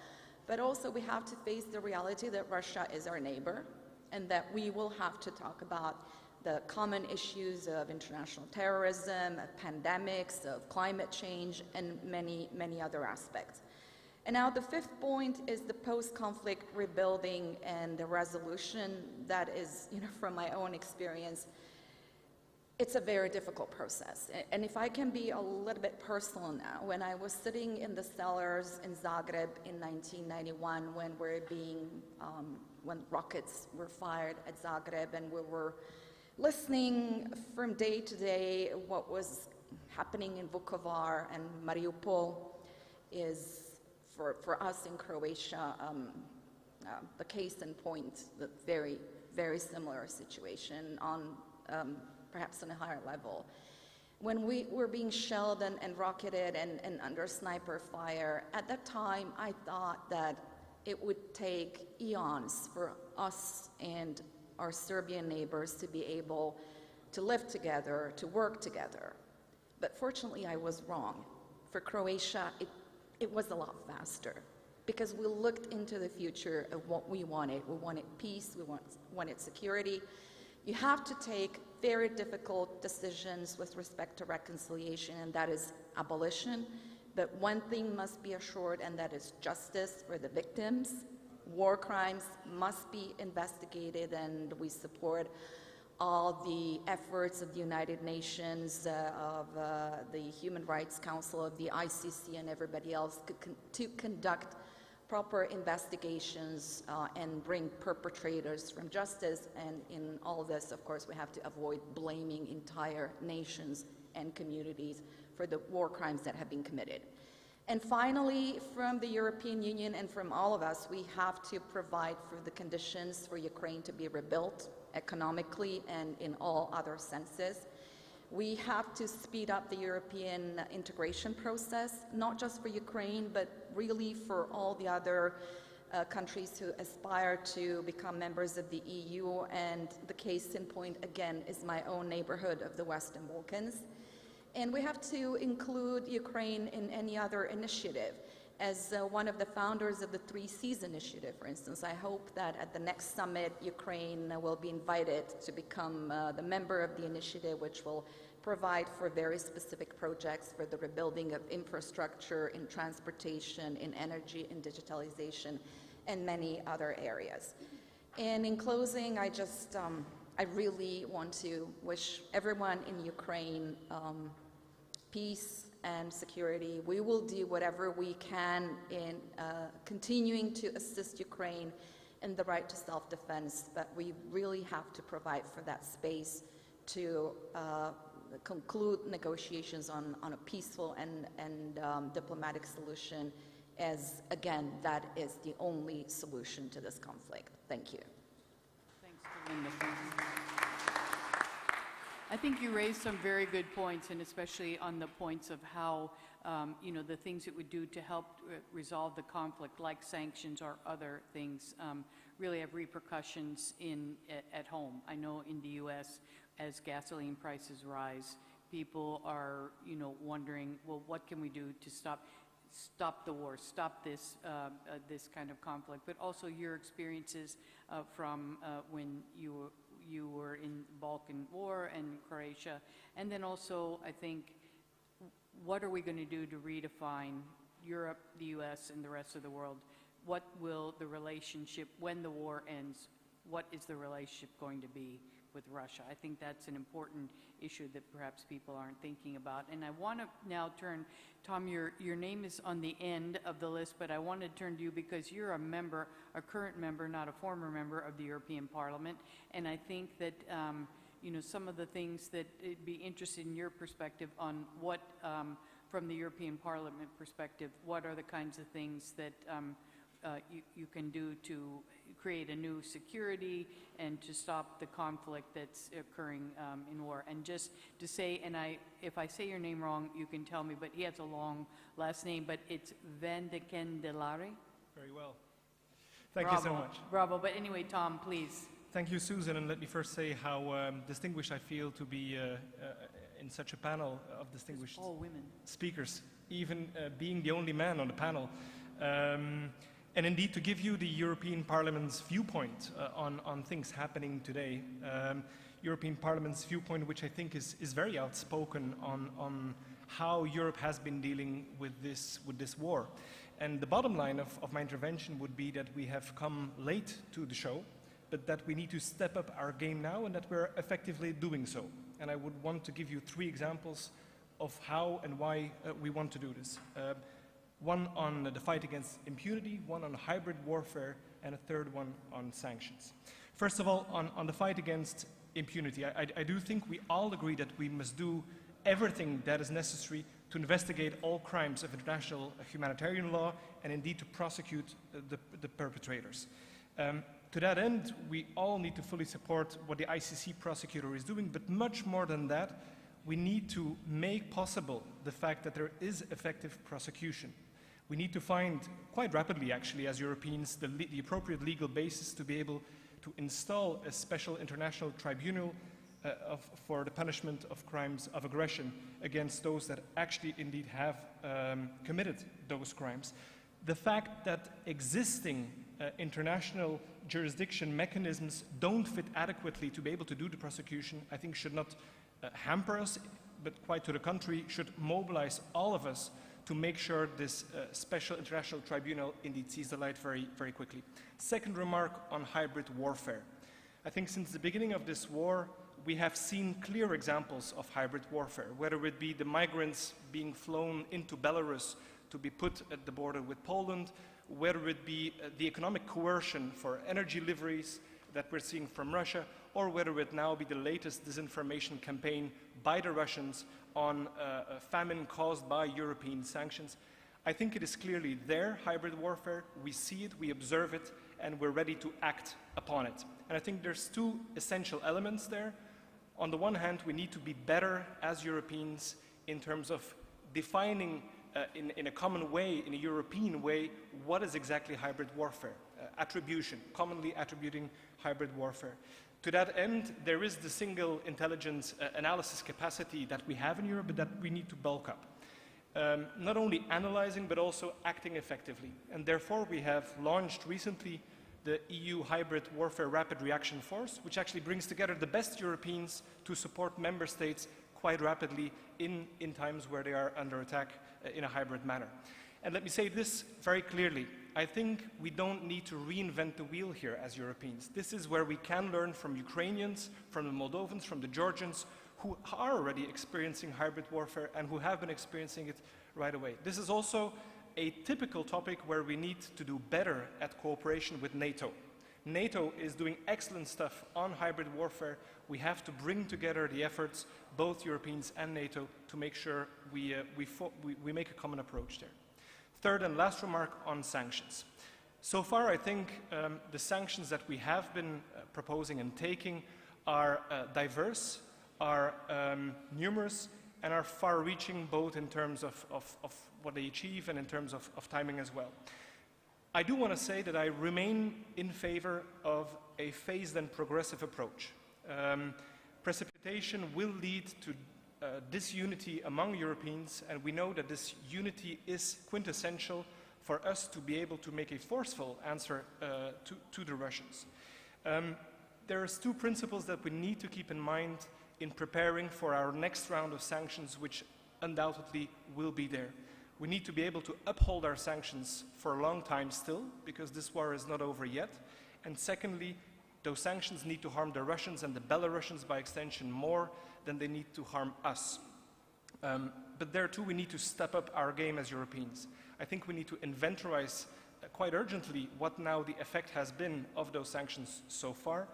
But also we have to face the reality that Russia is our neighbor and that we will have to talk about the common issues of international terrorism, of pandemics, of climate change, and many, many other aspects. And now the fifth point is the post-conflict rebuilding and the resolution. That is, from my own experience, it's a very difficult process. And if I can be a little bit personal now, when I was sitting in the cellars in Zagreb in 1991, when rockets were fired at Zagreb, and we were listening from day to day what was happening in Vukovar and Mariupol is, for us in Croatia, the case in point, the very, very similar situation on perhaps on a higher level. When we were being shelled and rocketed and under sniper fire, at that time I thought that it would take eons for us and our Serbian neighbors to be able to live together, to work together. But fortunately I was wrong. For Croatia, it was a lot faster because we looked into the future of what we wanted. We wanted peace, we wanted security. You have to take very difficult decisions with respect to reconciliation, and that is abolition. But one thing must be assured, and that is justice for the victims. War crimes must be investigated, and we support all the efforts of the United Nations, of the Human Rights Council, of the ICC, and everybody else to conduct proper investigations and bring perpetrators from justice. And in all this, of course, we have to avoid blaming entire nations and communities for the war crimes that have been committed. And finally, from the European Union and from all of us, we have to provide for the conditions for Ukraine to be rebuilt economically and in all other senses. We have to speed up the European integration process, not just for Ukraine, but really for all the other countries who aspire to become members of the EU. And the case in point, again, is my own neighborhood of the Western Balkans. And we have to include Ukraine in any other initiative. As one of the founders of the 3 Seas Initiative, for instance, I hope that at the next summit, Ukraine will be invited to become the member of the initiative, which will provide for very specific projects for the rebuilding of infrastructure in transportation, in energy, in digitalization, and many other areas. And in closing, I really want to wish everyone in Ukraine peace and security. We will do whatever we can in continuing to assist Ukraine in the right to self-defense, but we really have to provide for that space to conclude negotiations on a peaceful and diplomatic solution, as, again, that is the only solution to this conflict. Thank you. Thanks, Belinda. I think you raised some very good points, and especially on the points of how, the things it would do to help resolve the conflict, like sanctions or other things, really have repercussions at home. I know in the U.S., as gasoline prices rise, people are, wondering, well, what can we do to stop the war, stop this kind of conflict? But also your experiences from when you were in Balkan War and Croatia, and then also, I think, what are we going to do to redefine Europe, the U.S., and the rest of the world? What will the relationship, when the war ends, what is the relationship going to be with Russia? I think that's an important issue that perhaps people aren't thinking about. And I want to now turn, Tom, your name is on the end of the list, but I want to turn to you because you're a member, a current member, not a former member of the European Parliament. And I think that, some of the things that it'd be interested in your perspective on what, from the European Parliament perspective, what are the kinds of things that you can do to create a new security and to stop the conflict that's occurring in war. And just to say, and if I say your name wrong, you can tell me, but he has a long last name, but it's Van de Candelare. Very well. Thank you so much. Bravo. But anyway, Tom, please. Thank you, Susan, and let me first say how distinguished I feel to be in such a panel of distinguished All women. speakers, even being the only man on the panel. And indeed, to give you the European Parliament's viewpoint on things happening today, European Parliament's viewpoint, which I think is very outspoken on how Europe has been dealing with this war. And the bottom line of my intervention would be that we have come late to the show, but that we need to step up our game now and that we're effectively doing so. And I would want to give you 3 examples of how and why we want to do this. One on the fight against impunity, one on hybrid warfare, and a third one on sanctions. First of all, on the fight against impunity, I do think we all agree that we must do everything that is necessary to investigate all crimes of international humanitarian law and indeed to prosecute the perpetrators. To that end, we all need to fully support what the ICC prosecutor is doing, but much more than that, we need to make possible the fact that there is effective prosecution. We need to find, quite rapidly actually, as Europeans, the appropriate legal basis to be able to install a special international tribunal for the punishment of crimes of aggression against those that actually indeed have committed those crimes. The fact that existing international jurisdiction mechanisms don't fit adequately to be able to do the prosecution, I think should not hamper us, but quite to the contrary, should mobilize all of us to make sure this special international tribunal indeed sees the light very, very quickly. Second remark on hybrid warfare. I think since the beginning of this war, we have seen clear examples of hybrid warfare, whether it be the migrants being flown into Belarus to be put at the border with Poland, whether it be the economic coercion for energy deliveries that we're seeing from Russia, or whether it now be the latest disinformation campaign by the Russians on a famine caused by European sanctions. I think it is clearly there, hybrid warfare. We see it, we observe it, and we're ready to act upon it. And I think there's 2 essential elements there. On the one hand, we need to be better as Europeans in terms of defining in a common way, in a European way, what is exactly hybrid warfare? Attribution, commonly attributing hybrid warfare. To that end, there is the single intelligence analysis capacity that we have in Europe, but that we need to bulk up. Not only analyzing, but also acting effectively. And therefore, we have launched recently the EU Hybrid Warfare Rapid Reaction Force, which actually brings together the best Europeans to support member states quite rapidly in times where they are under attack in a hybrid manner. And let me say this very clearly. I think we don't need to reinvent the wheel here as Europeans. This is where we can learn from Ukrainians, from the Moldovans, from the Georgians, who are already experiencing hybrid warfare and who have been experiencing it right away. This is also a typical topic where we need to do better at cooperation with NATO. NATO is doing excellent stuff on hybrid warfare. We have to bring together the efforts, both Europeans and NATO, to make sure we make a common approach there. Third and last remark on sanctions. So far, I think the sanctions that we have been proposing and taking are diverse, are numerous, and are far-reaching both in terms of what they achieve and in terms of timing as well. I do want to say that I remain in favor of a phased and progressive approach. Precipitation will lead to disunity among Europeans, and we know that this unity is quintessential for us to be able to make a forceful answer to the Russians. There are 2 principles that we need to keep in mind in preparing for our next round of sanctions, which undoubtedly will be there. We need to be able to uphold our sanctions for a long time still, because this war is not over yet. And secondly, those sanctions need to harm the Russians and the Belarusians by extension more than they need to harm us. But there too, we need to step up our game as Europeans. I think we need to inventorize quite urgently what now the effect has been of those sanctions so far.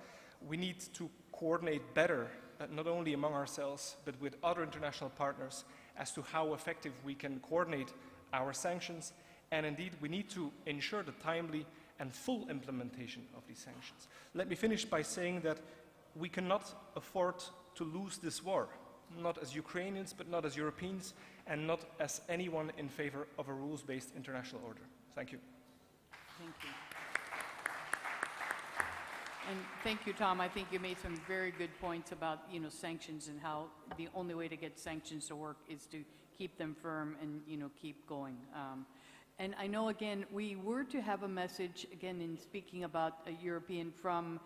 We need to coordinate better, not only among ourselves, but with other international partners as to how effective we can coordinate our sanctions. And indeed, we need to ensure the timely and full implementation of these sanctions. Let me finish by saying that we cannot afford to lose this war, not as Ukrainians, but not as Europeans, and not as anyone in favor of a rules-based international order. Thank you. Thank you. And thank you, Tom. I think you made some very good points about, sanctions and how the only way to get sanctions to work is to keep them firm and, keep going. And I know, again, we were to have a message, again, in speaking about a European from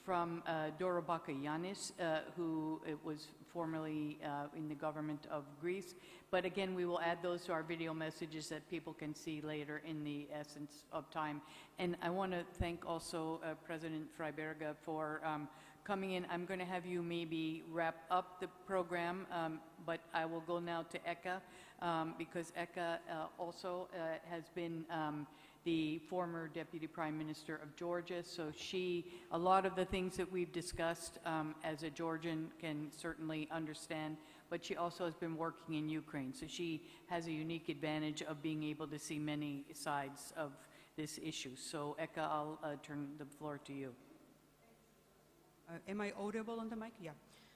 Dorobaka Yanis, who was formerly in the government of Greece. But again, we will add those to our video messages that people can see later in the essence of time. And I want to thank also President Freiberger for coming in. I'm going to have you maybe wrap up the program, but I will go now to Eka, because Eka also has been the former Deputy Prime Minister of Georgia, so a lot of the things that we've discussed as a Georgian can certainly understand, but she also has been working in Ukraine, so she has a unique advantage of being able to see many sides of this issue. So Eka, I'll turn the floor to you. Am I audible on the mic? Yeah.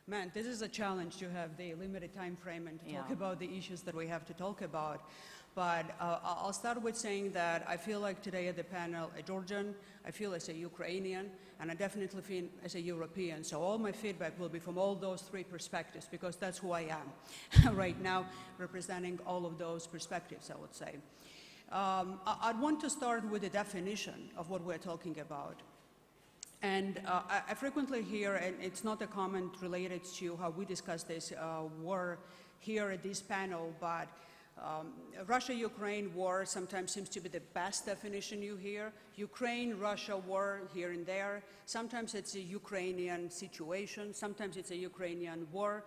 Man, this is a challenge to have the limited time frame and to talk about the issues that we have to talk about. But I'll start with saying that I feel like today at the panel a Georgian, I feel as a Ukrainian, and I definitely feel as a European. So all my feedback will be from all those three perspectives, because that's who I am right now, representing all of those perspectives, I would say. I'd want to start with the definition of what we're talking about. And I frequently hear, and it's not a comment related to how we discuss this war here at this panel, but Russia-Ukraine war sometimes seems to be the best definition you hear. Ukraine-Russia war here and there. Sometimes it's a Ukrainian situation. Sometimes it's a Ukrainian war.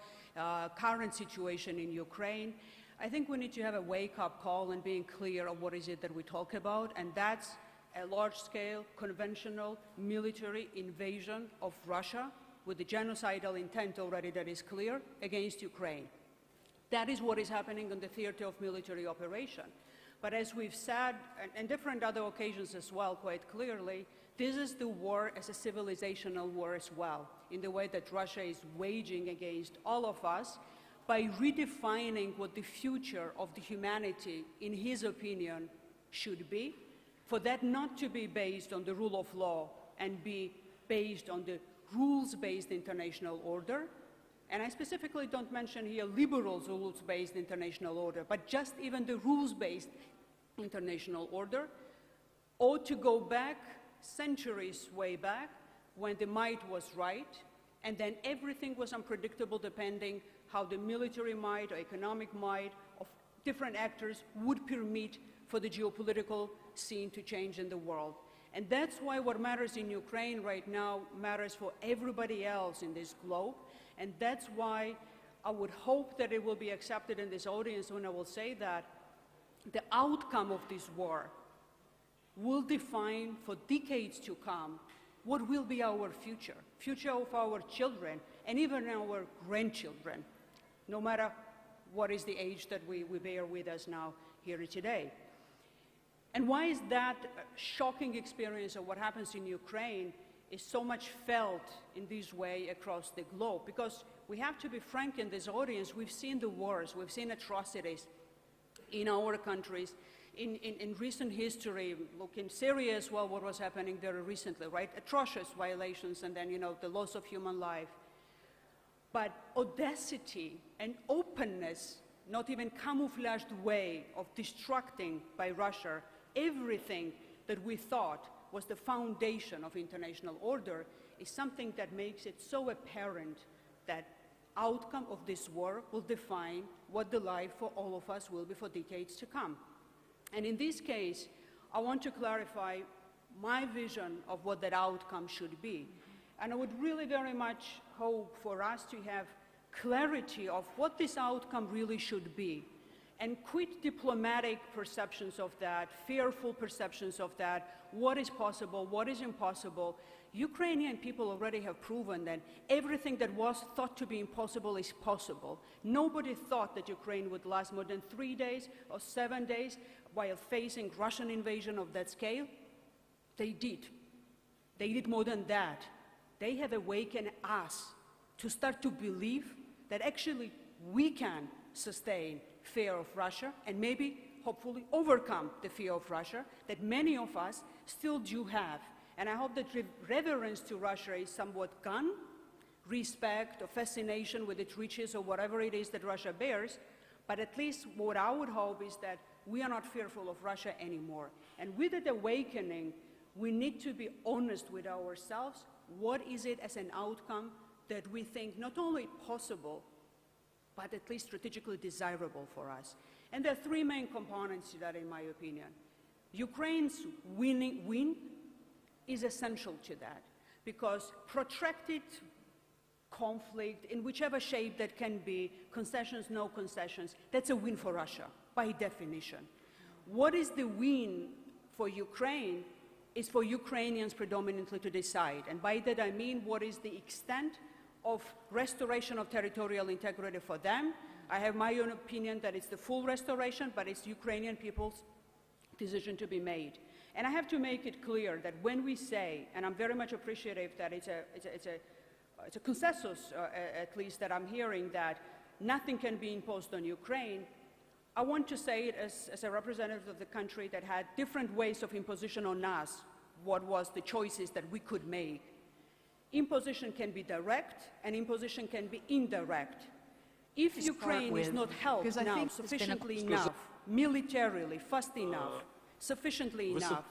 Current situation in Ukraine. I think we need to have a wake-up call and being clear of what is it that we talk about, and that's a large-scale, conventional, military invasion of Russia with the genocidal intent already that is clear against Ukraine. That is what is happening on the theater of military operation. But as we've said, and different other occasions as well, quite clearly, this is the war as a civilizational war as well, in the way that Russia is waging against all of us by redefining what the future of the humanity, in his opinion, should be, for that not to be based on the rule of law and be based on the rules-based international order. And I specifically don't mention here liberal rules-based international order, but just even the rules-based international order ought to go back centuries way back when the might was right, and then everything was unpredictable depending how the military might or economic might of different actors would permit for the geopolitical scene to change in the world. And that's why what matters in Ukraine right now matters for everybody else in this globe. And that's why I would hope that it will be accepted in this audience when I will say that the outcome of this war will define for decades to come what will be our future of our children, and even our grandchildren, no matter what is the age that we bear with us now here today. And why is that shocking experience of what happens in Ukraine is so much felt in this way across the globe? Because we have to be frank in this audience, we've seen the wars, we've seen atrocities in our countries, in recent history. Look, in Syria as well, what was happening there recently, right? Atrocious violations and then, the loss of human life. But audacity and openness, not even camouflaged way of destructing by Russia everything that we thought was the foundation of international order, is something that makes it so apparent that outcome of this war will define what the life for all of us will be for decades to come. And in this case, I want to clarify my vision of what that outcome should be. And I would really very much hope for us to have clarity of what this outcome really should be. and quit diplomatic perceptions of that, fearful perceptions of that, what is possible, what is impossible. Ukrainian people already have proven that everything that was thought to be impossible is possible. Nobody thought that Ukraine would last more than 3 days or 7 days while facing Russian invasion of that scale. They did. They did more than that. They have awakened us to start to believe that actually we can sustain fear of Russia and maybe, hopefully, overcome the fear of Russia that many of us still do have. And I hope that reverence to Russia is somewhat gone, respect or fascination with its riches or whatever it is that Russia bears, but at least what I would hope is that we are not fearful of Russia anymore. And with that awakening, we need to be honest with ourselves. What is it as an outcome that we think not only possible, but at least strategically desirable for us? And there are three main components to that, in my opinion. Ukraine's win is essential to that, because protracted conflict, in whichever shape that can be, concessions, no concessions, that's a win for Russia, by definition. What is the win for Ukraine is for Ukrainians predominantly to decide. And by that I mean, what is the extent of restoration of territorial integrity for them? I have my own opinion that it's the full restoration, but it's Ukrainian people's decision to be made. And I have to make it clear that when we say, and I'm very much appreciative that it's a consensus, at least that I'm hearing, that nothing can be imposed on Ukraine, I want to say it as a representative of the country that had different ways of imposition on us, what was the choices that we could make. Imposition can be direct, and imposition can be indirect. If Ukraine is not helped now sufficiently enough, militarily, fast enough, sufficiently enough,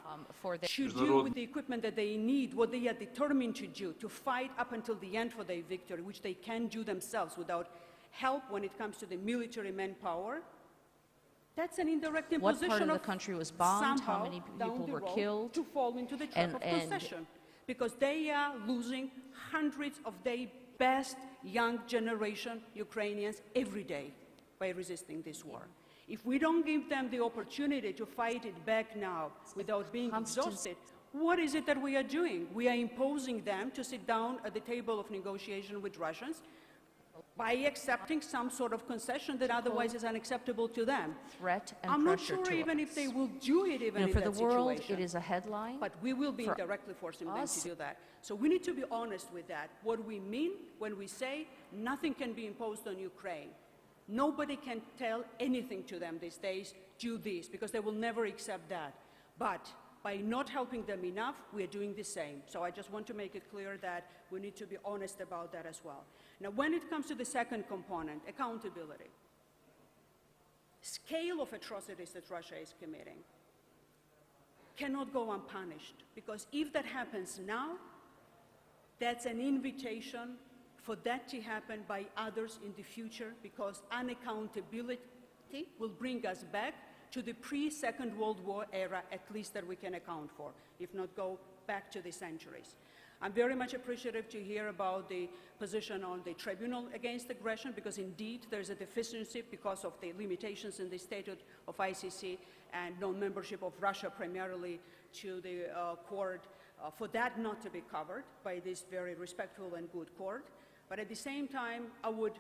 to do with the equipment that they need, what they are determined to do, to fight up until the end for their victory, which they can do themselves without help when it comes to the military manpower, that's an indirect imposition. What part of the country was bombed? How many people were killed? To fall into the trap of concession. Because they are losing hundreds of their best young generation Ukrainians every day by resisting this war. If we don't give them the opportunity to fight it back now without being exhausted, what is it that we are doing? We are imposing them to sit down at the table of negotiation with Russians by accepting some sort of concession that otherwise is unacceptable to them. Threat and I'm not pressure sure to even us. if they will do it even in for that the world, situation. it is a headline. But we will be For indirectly forcing them us- to do that. So we need to be honest with that. What we mean when we say nothing can be imposed on Ukraine. Nobody can tell anything to them these days, do this, because they will never accept that. But by not helping them enough, we are doing the same. So I just want to make it clear that we need to be honest about that as well. Now, when it comes to the second component, accountability, scale of atrocities that Russia is committing cannot go unpunished, because if that happens now, that's an invitation for that to happen by others in the future, because unaccountability will bring us back to the pre-Second World War era, at least that we can account for, if not go back to the centuries. I'm very much appreciative to hear about the position on the tribunal against aggression, because indeed there's a deficiency because of the limitations in the statute of ICC and non-membership of Russia primarily to the court, for that not to be covered by this very respectful and good court. But at the same time, I would,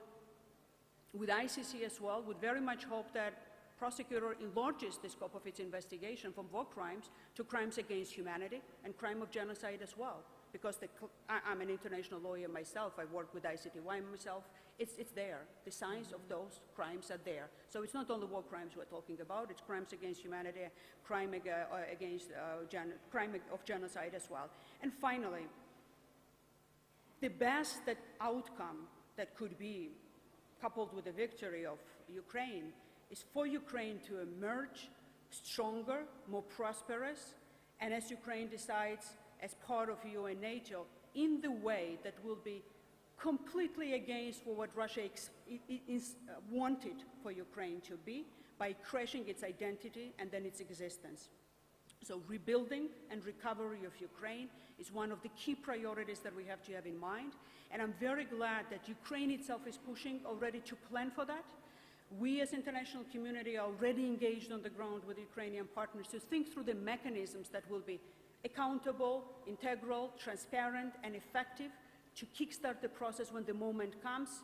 with ICC as well, would very much hope that prosecutor enlarges the scope of its investigation from war crimes to crimes against humanity and crime of genocide as well. Because I'm an international lawyer myself, I work with ICTY myself, it's there. The signs of those crimes are there. So it's not only war crimes we're talking about, it's crimes against humanity, crime of genocide as well. And finally, the best outcome that could be coupled with the victory of Ukraine is for Ukraine to emerge stronger, more prosperous, and as Ukraine decides, as part of EU and NATO, in the way that will be completely against what Russia wanted for Ukraine to be, by crashing its identity and then its existence. So rebuilding and recovery of Ukraine is one of the key priorities that we have to have in mind. And I'm very glad that Ukraine itself is pushing already to plan for that. We as international community are already engaged on the ground with Ukrainian partners to think through the mechanisms that will be accountable, integral, transparent, and effective to kickstart the process when the moment comes,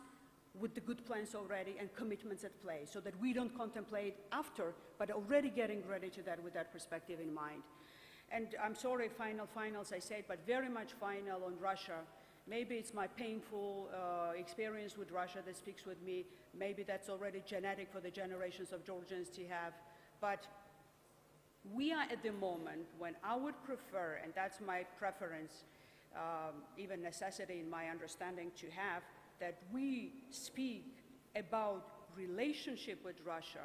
with the good plans already and commitments at play, so that we don't contemplate after, but already getting ready to that with that perspective in mind. And I'm sorry, finals I said, but very much final on Russia. Maybe it's my painful experience with Russia that speaks with me. Maybe that's already genetic for the generations of Georgians to have. But we are at the moment when I would prefer, and that's my preference, even necessity in my understanding to have, that we speak about relationship with Russia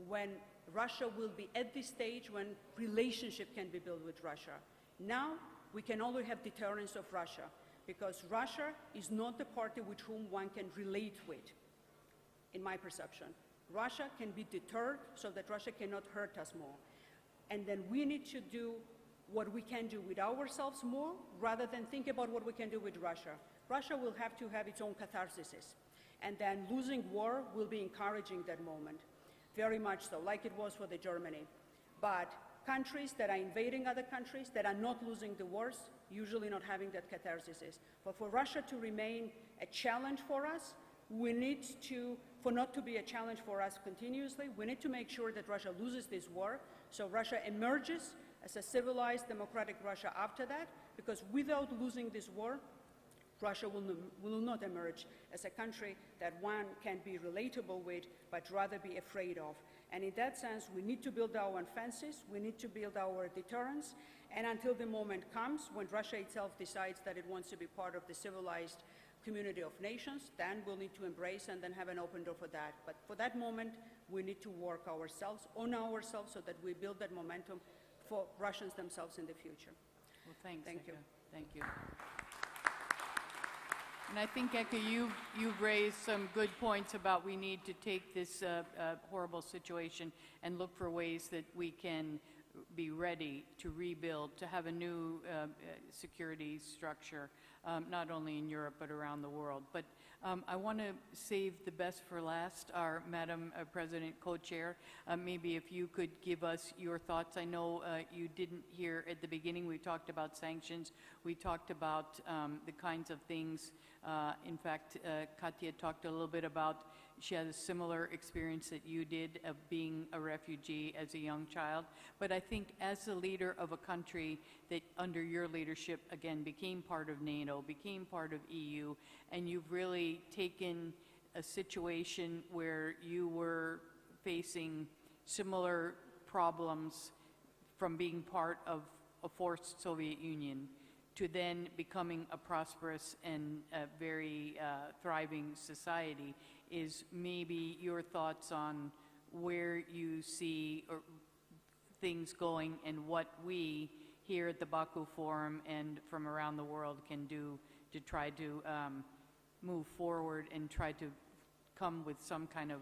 when Russia will be at this stage when relationship can be built with Russia. Now, we can only have deterrence of Russia, because Russia is not the party with whom one can relate with, in my perception. Russia can be deterred so that Russia cannot hurt us more. And then we need to do what we can do with ourselves more, rather than think about what we can do with Russia. Russia will have to have its own catharsis. And then losing war will be encouraging that moment, very much so, like it was for the Germany. But countries that are invading other countries, that are not losing the wars, usually not having that catharsis. But for Russia to remain a challenge for us, we need to, for not to be a challenge for us continuously, we need to make sure that Russia loses this war, so Russia emerges as a civilized, democratic Russia after that, because without losing this war, Russia will not emerge as a country that one can be relatable with, but rather be afraid of. And in that sense, we need to build our fences, we need to build our deterrence, and until the moment comes when Russia itself decides that it wants to be part of the civilized community of nations, then we'll need to embrace and then have an open door for that. But for that moment, we need to work ourselves, on ourselves, so that we build that momentum for Russians themselves in the future. Well, thanks. Thank you. Thank you. And I think, Eka, you've raised some good points about we need to take this horrible situation and look for ways that we can be ready to rebuild, to have a new security structure, not only in Europe but around the world. But I want to save the best for last, our Madam President Co-Chair. Maybe if you could give us your thoughts. I know you didn't hear at the beginning, we talked about sanctions, we talked about the kinds of things. In fact, Katya talked a little bit about, she had a similar experience that you did of being a refugee as a young child. But I think as the leader of a country that under your leadership, again, became part of NATO, became part of EU, and you've really taken a situation where you were facing similar problems from being part of a forced Soviet Union to then becoming a prosperous and very thriving society, is maybe your thoughts on where you see things going and what we here at the Baku Forum and from around the world can do to try to move forward and try to come with some kind of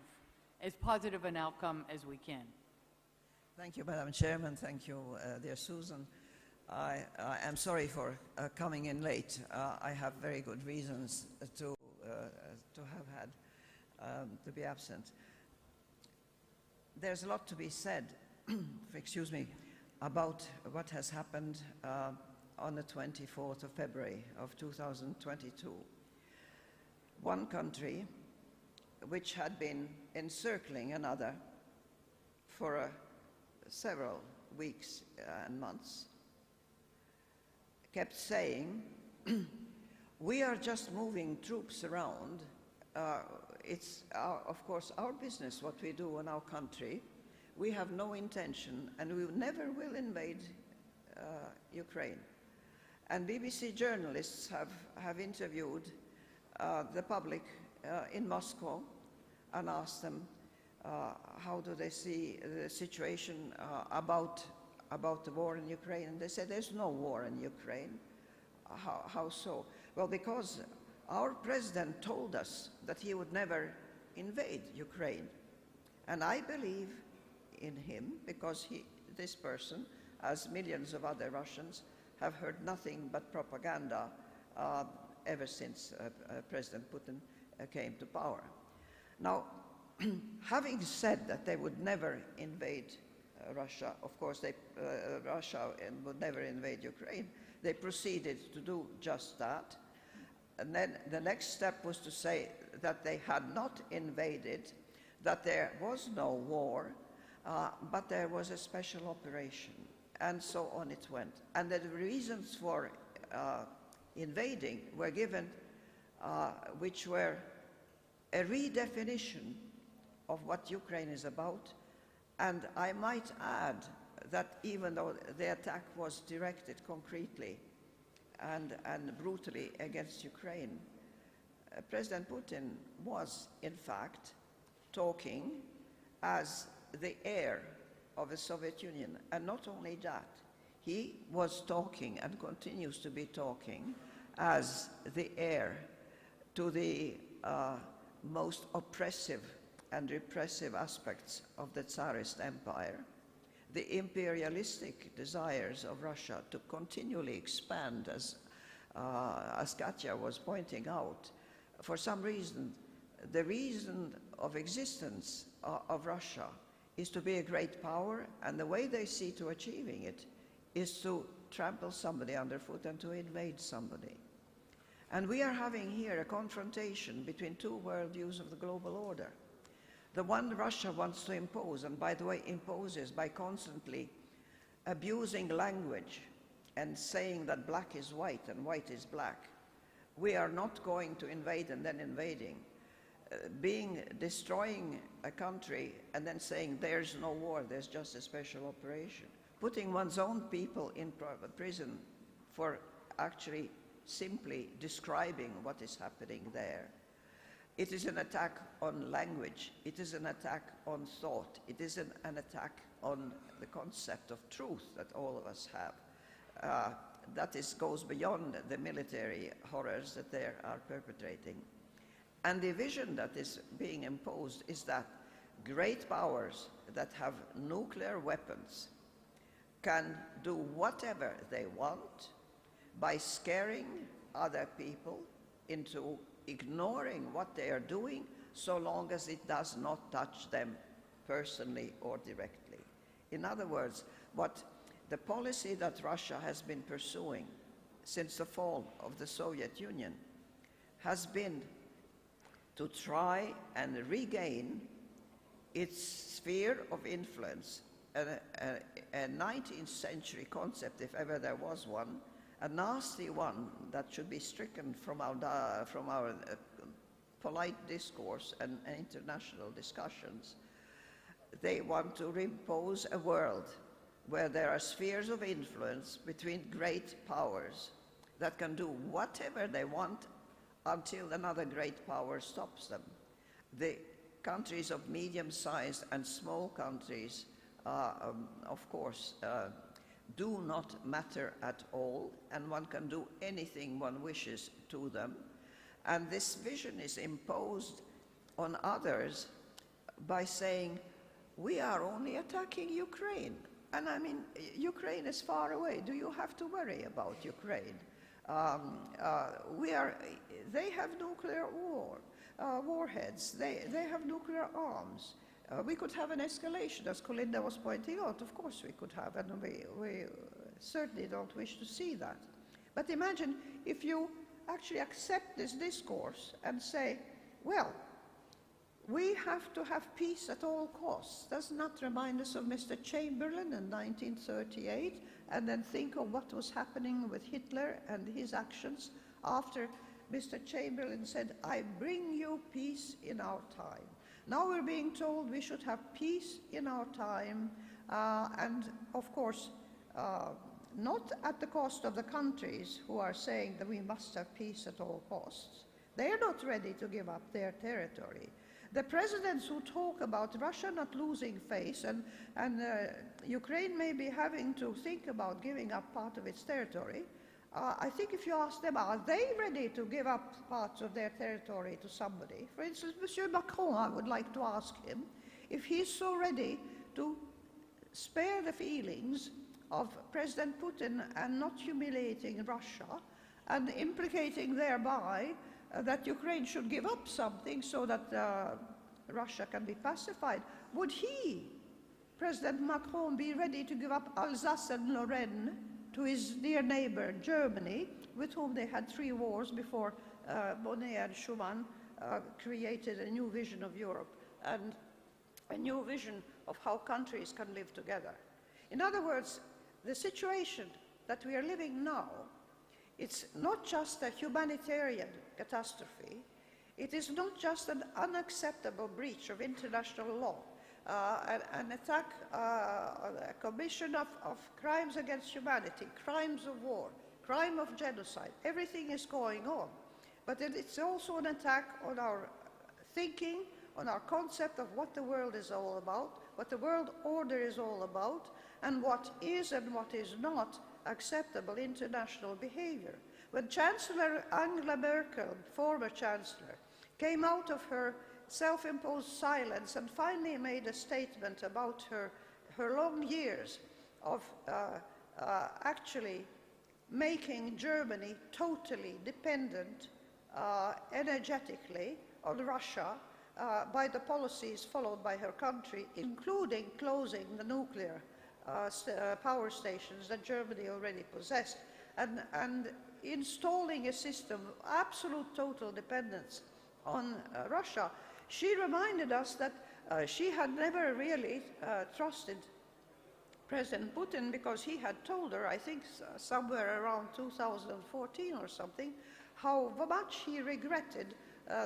as positive an outcome as we can. Thank you, Madam Chairman. Thank you, dear Susan. I am sorry for coming in late. I have very good reasons to have had to be absent. There's a lot to be said, excuse me, about what has happened on the 24th of February of 2022. One country which had been encircling another for several weeks and months kept saying, we are just moving troops around. It's, of course, our business what we do in our country. We have no intention, and we never will invade Ukraine. And BBC journalists have interviewed the public in Moscow and asked them how do they see the situation about the war in Ukraine. And they said there's no war in Ukraine. How so? Well, because our president told us that he would never invade Ukraine. And I believe in him because this person, as millions of other Russians, have heard nothing but propaganda ever since President Putin came to power. Now, having said that they would never invade Russia, of course, Russia would never invade Ukraine, they proceeded to do just that. And then the next step was to say that they had not invaded, that there was no war, but there was a special operation. And so on it went. And the reasons for invading were given, which were a redefinition of what Ukraine is about. And I might add that even though the attack was directed concretely and brutally against Ukraine, President Putin was, in fact, talking as the heir of the Soviet Union. And not only that, he was talking and continues to be talking as the heir to the most oppressive and repressive aspects of the Tsarist Empire, the imperialistic desires of Russia to continually expand, as Katja was pointing out. For some reason, the reason of existence of Russia is to be a great power, and the way they see to achieving it is to trample somebody underfoot and to invade somebody. And we are having here a confrontation between two worldviews of the global order. The one Russia wants to impose, and by the way, imposes by constantly abusing language and saying that black is white and white is black. We are not going to invade and then invading. Destroying a country and then saying there's no war, there's just a special operation. Putting one's own people in prison for actually simply describing what is happening there. It is an attack on language. It is an attack on thought. It is an attack on the concept of truth that all of us have. That goes beyond the military horrors that they are perpetrating. And the vision that is being imposed is that great powers that have nuclear weapons can do whatever they want by scaring other people into ignoring what they are doing, so long as it does not touch them personally or directly. In other words, what the policy that Russia has been pursuing since the fall of the Soviet Union has been to try and regain its sphere of influence, a 19th century concept, if ever there was one, a nasty one that should be stricken from our polite discourse and international discussions. They want to impose a world where there are spheres of influence between great powers that can do whatever they want until another great power stops them. The countries of medium-sized and small countries, of course, do not matter at all, and one can do anything one wishes to them. And this vision is imposed on others by saying, we are only attacking Ukraine. And I mean, Ukraine is far away. Do you have to worry about Ukraine? They have nuclear warheads. They have nuclear arms. We could have an escalation, as Colinda was pointing out. Of course we could have, and we certainly don't wish to see that. But imagine if you actually accept this discourse and say, well, we have to have peace at all costs. Doesn't that remind us of Mr. Chamberlain in 1938? And then think of what was happening with Hitler and his actions after Mr. Chamberlain said, I bring you peace in our time. Now we're being told we should have peace in our time, and of course, not at the cost of the countries who are saying that we must have peace at all costs. They're not ready to give up their territory. The presidents who talk about Russia not losing face and Ukraine may be having to think about giving up part of its territory, I think if you ask them, are they ready to give up parts of their territory to somebody? For instance, Monsieur Macron, I would like to ask him if he's so ready to spare the feelings of President Putin and not humiliating Russia and implicating thereby that Ukraine should give up something so that Russia can be pacified. Would he, President Macron, be ready to give up Alsace and Lorraine to his near neighbor, Germany, with whom they had 3 wars before Monet and Schuman created a new vision of Europe and a new vision of how countries can live together? In other words, the situation that we are living now, it's not just a humanitarian catastrophe, it is not just an unacceptable breach of international law, an attack, a commission of crimes against humanity, crimes of war, crime of genocide. Everything is going on. But it's also an attack on our thinking, on our concept of what the world is all about, what the world order is all about, and what is and what is not acceptable international behavior. When Chancellor Angela Merkel, former Chancellor, came out of her self-imposed silence and finally made a statement about her long years of actually making Germany totally dependent energetically on Russia by the policies followed by her country, including closing the nuclear power stations that Germany already possessed, and installing a system of absolute total dependence on Russia. She reminded us that she had never really trusted President Putin because he had told her, I think somewhere around 2014 or something, how much he regretted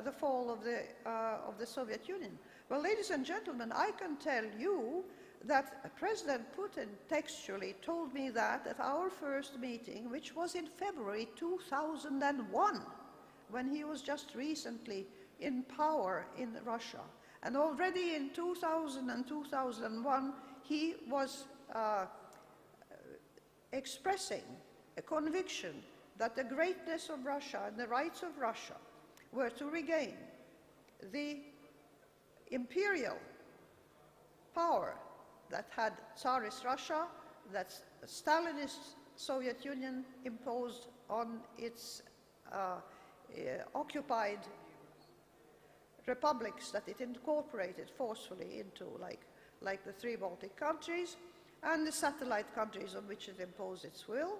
the fall of the Soviet Union. Well, ladies and gentlemen, I can tell you that President Putin textually told me that at our first meeting, which was in February 2001, when he was just recently in power in Russia. And already in 2000 and 2001, he was expressing a conviction that the greatness of Russia and the rights of Russia were to regain the imperial power that had Tsarist Russia, that Stalinist Soviet Union imposed on its occupied republics that it incorporated forcefully into, like the 3 Baltic countries, and the satellite countries on which it imposed its will,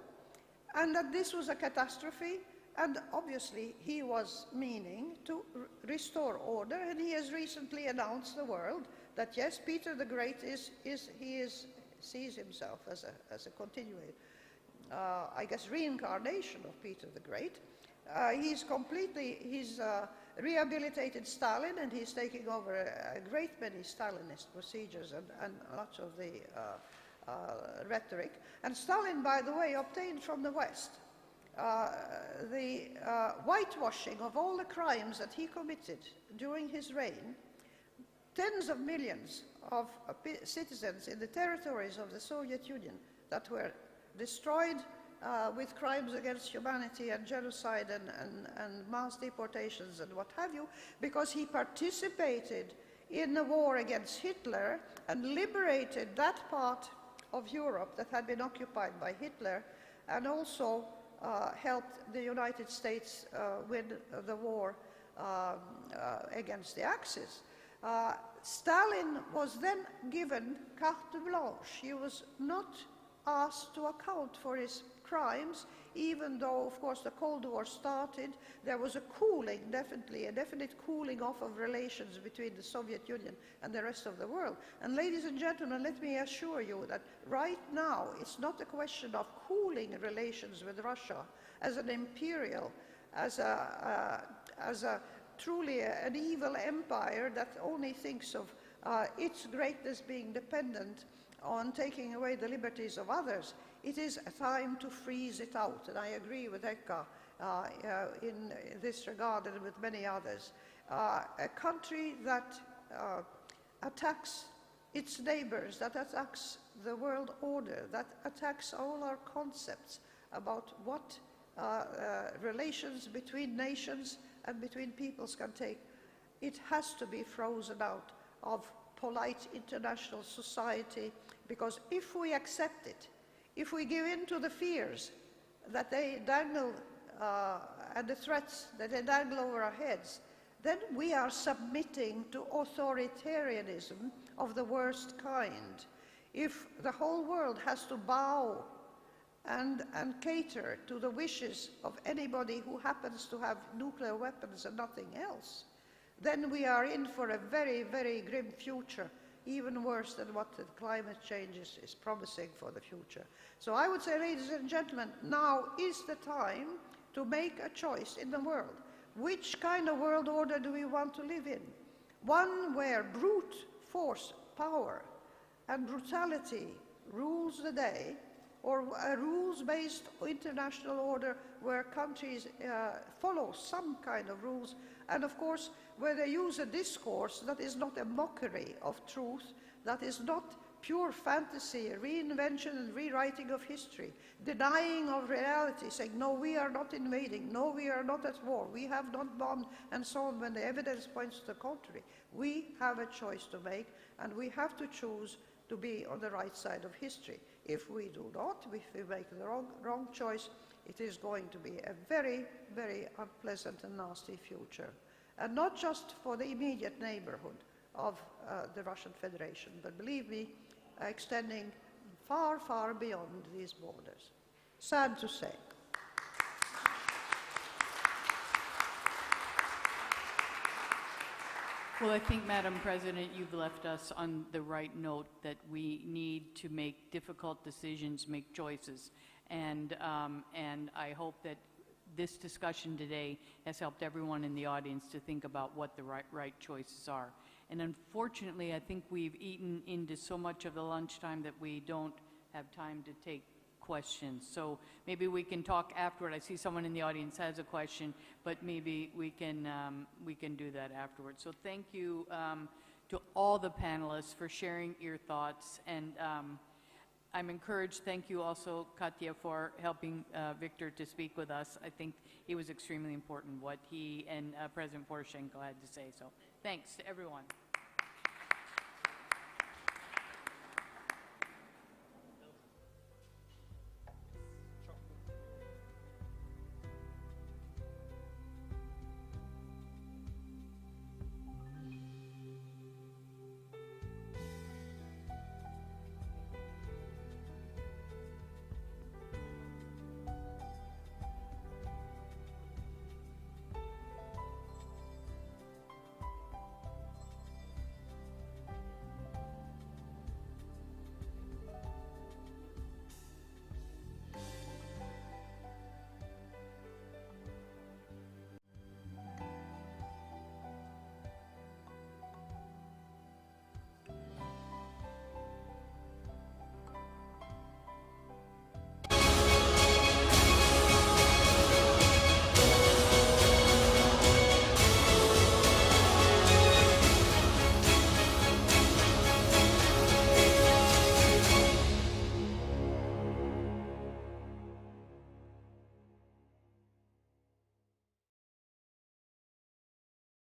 and that this was a catastrophe, and obviously he was meaning to restore order, and he has recently announced the world that yes, Peter the Great sees himself as a continuing, I guess, reincarnation of Peter the Great. He's rehabilitated Stalin, and he's taking over a great many Stalinist procedures and much of the rhetoric. And Stalin, by the way, obtained from the West the whitewashing of all the crimes that he committed during his reign. Tens of millions of citizens in the territories of the Soviet Union that were destroyed with crimes against humanity and genocide and mass deportations and what have you, because he participated in the war against Hitler and liberated that part of Europe that had been occupied by Hitler, and also helped the United States win the war against the Axis. Stalin was then given carte blanche. He was not asked to account for his crimes, even though, of course, the Cold War started. There was a cooling, a definite cooling off of relations between the Soviet Union and the rest of the world. And ladies and gentlemen, let me assure you that right now it's not a question of cooling relations with Russia as an imperial, as a truly an evil empire that only thinks of its greatness being dependent on taking away the liberties of others. It is a time to freeze it out, and I agree with Eka in this regard and with many others. A country that attacks its neighbors, that attacks the world order, that attacks all our concepts about what relations between nations and between peoples can take, it has to be frozen out of polite international society, because if we accept it, if we give in to the fears that they dangle and the threats that they dangle over our heads, then we are submitting to authoritarianism of the worst kind. If the whole world has to bow and cater to the wishes of anybody who happens to have nuclear weapons and nothing else, then we are in for a very, very grim future, even worse than what the climate change is promising for the future. So I would say, ladies and gentlemen, now is the time to make a choice in the world. Which kind of world order do we want to live in? One where brute force, power, and brutality rules the day, or a rules-based international order where countries follow some kind of rules, and of course where they use a discourse that is not a mockery of truth, that is not pure fantasy, reinvention and rewriting of history, denying of reality, saying, no, we are not invading, no, we are not at war, we have not bombed, and so on, when the evidence points to the contrary. We have a choice to make, and we have to choose to be on the right side of history. If we do not, if we make the wrong choice, it is going to be a very, very unpleasant and nasty future. And not just for the immediate neighborhood of the Russian Federation, but believe me, extending far, far beyond these borders. Sad to say. Well, I think, Madam President, you've left us on the right note that we need to make difficult decisions, make choices. And I hope that this discussion today has helped everyone in the audience to think about what the right choices are. And unfortunately, I think we've eaten into so much of the lunchtime that we don't have time to take questions. So maybe we can talk afterward. I see someone in the audience has a question, but maybe we can do that afterwards. So thank you to all the panelists for sharing your thoughts. And I'm encouraged. Thank you also, Katya, for helping Victor to speak with us. I think it was extremely important what he and President Poroshenko had to say. So thanks to everyone.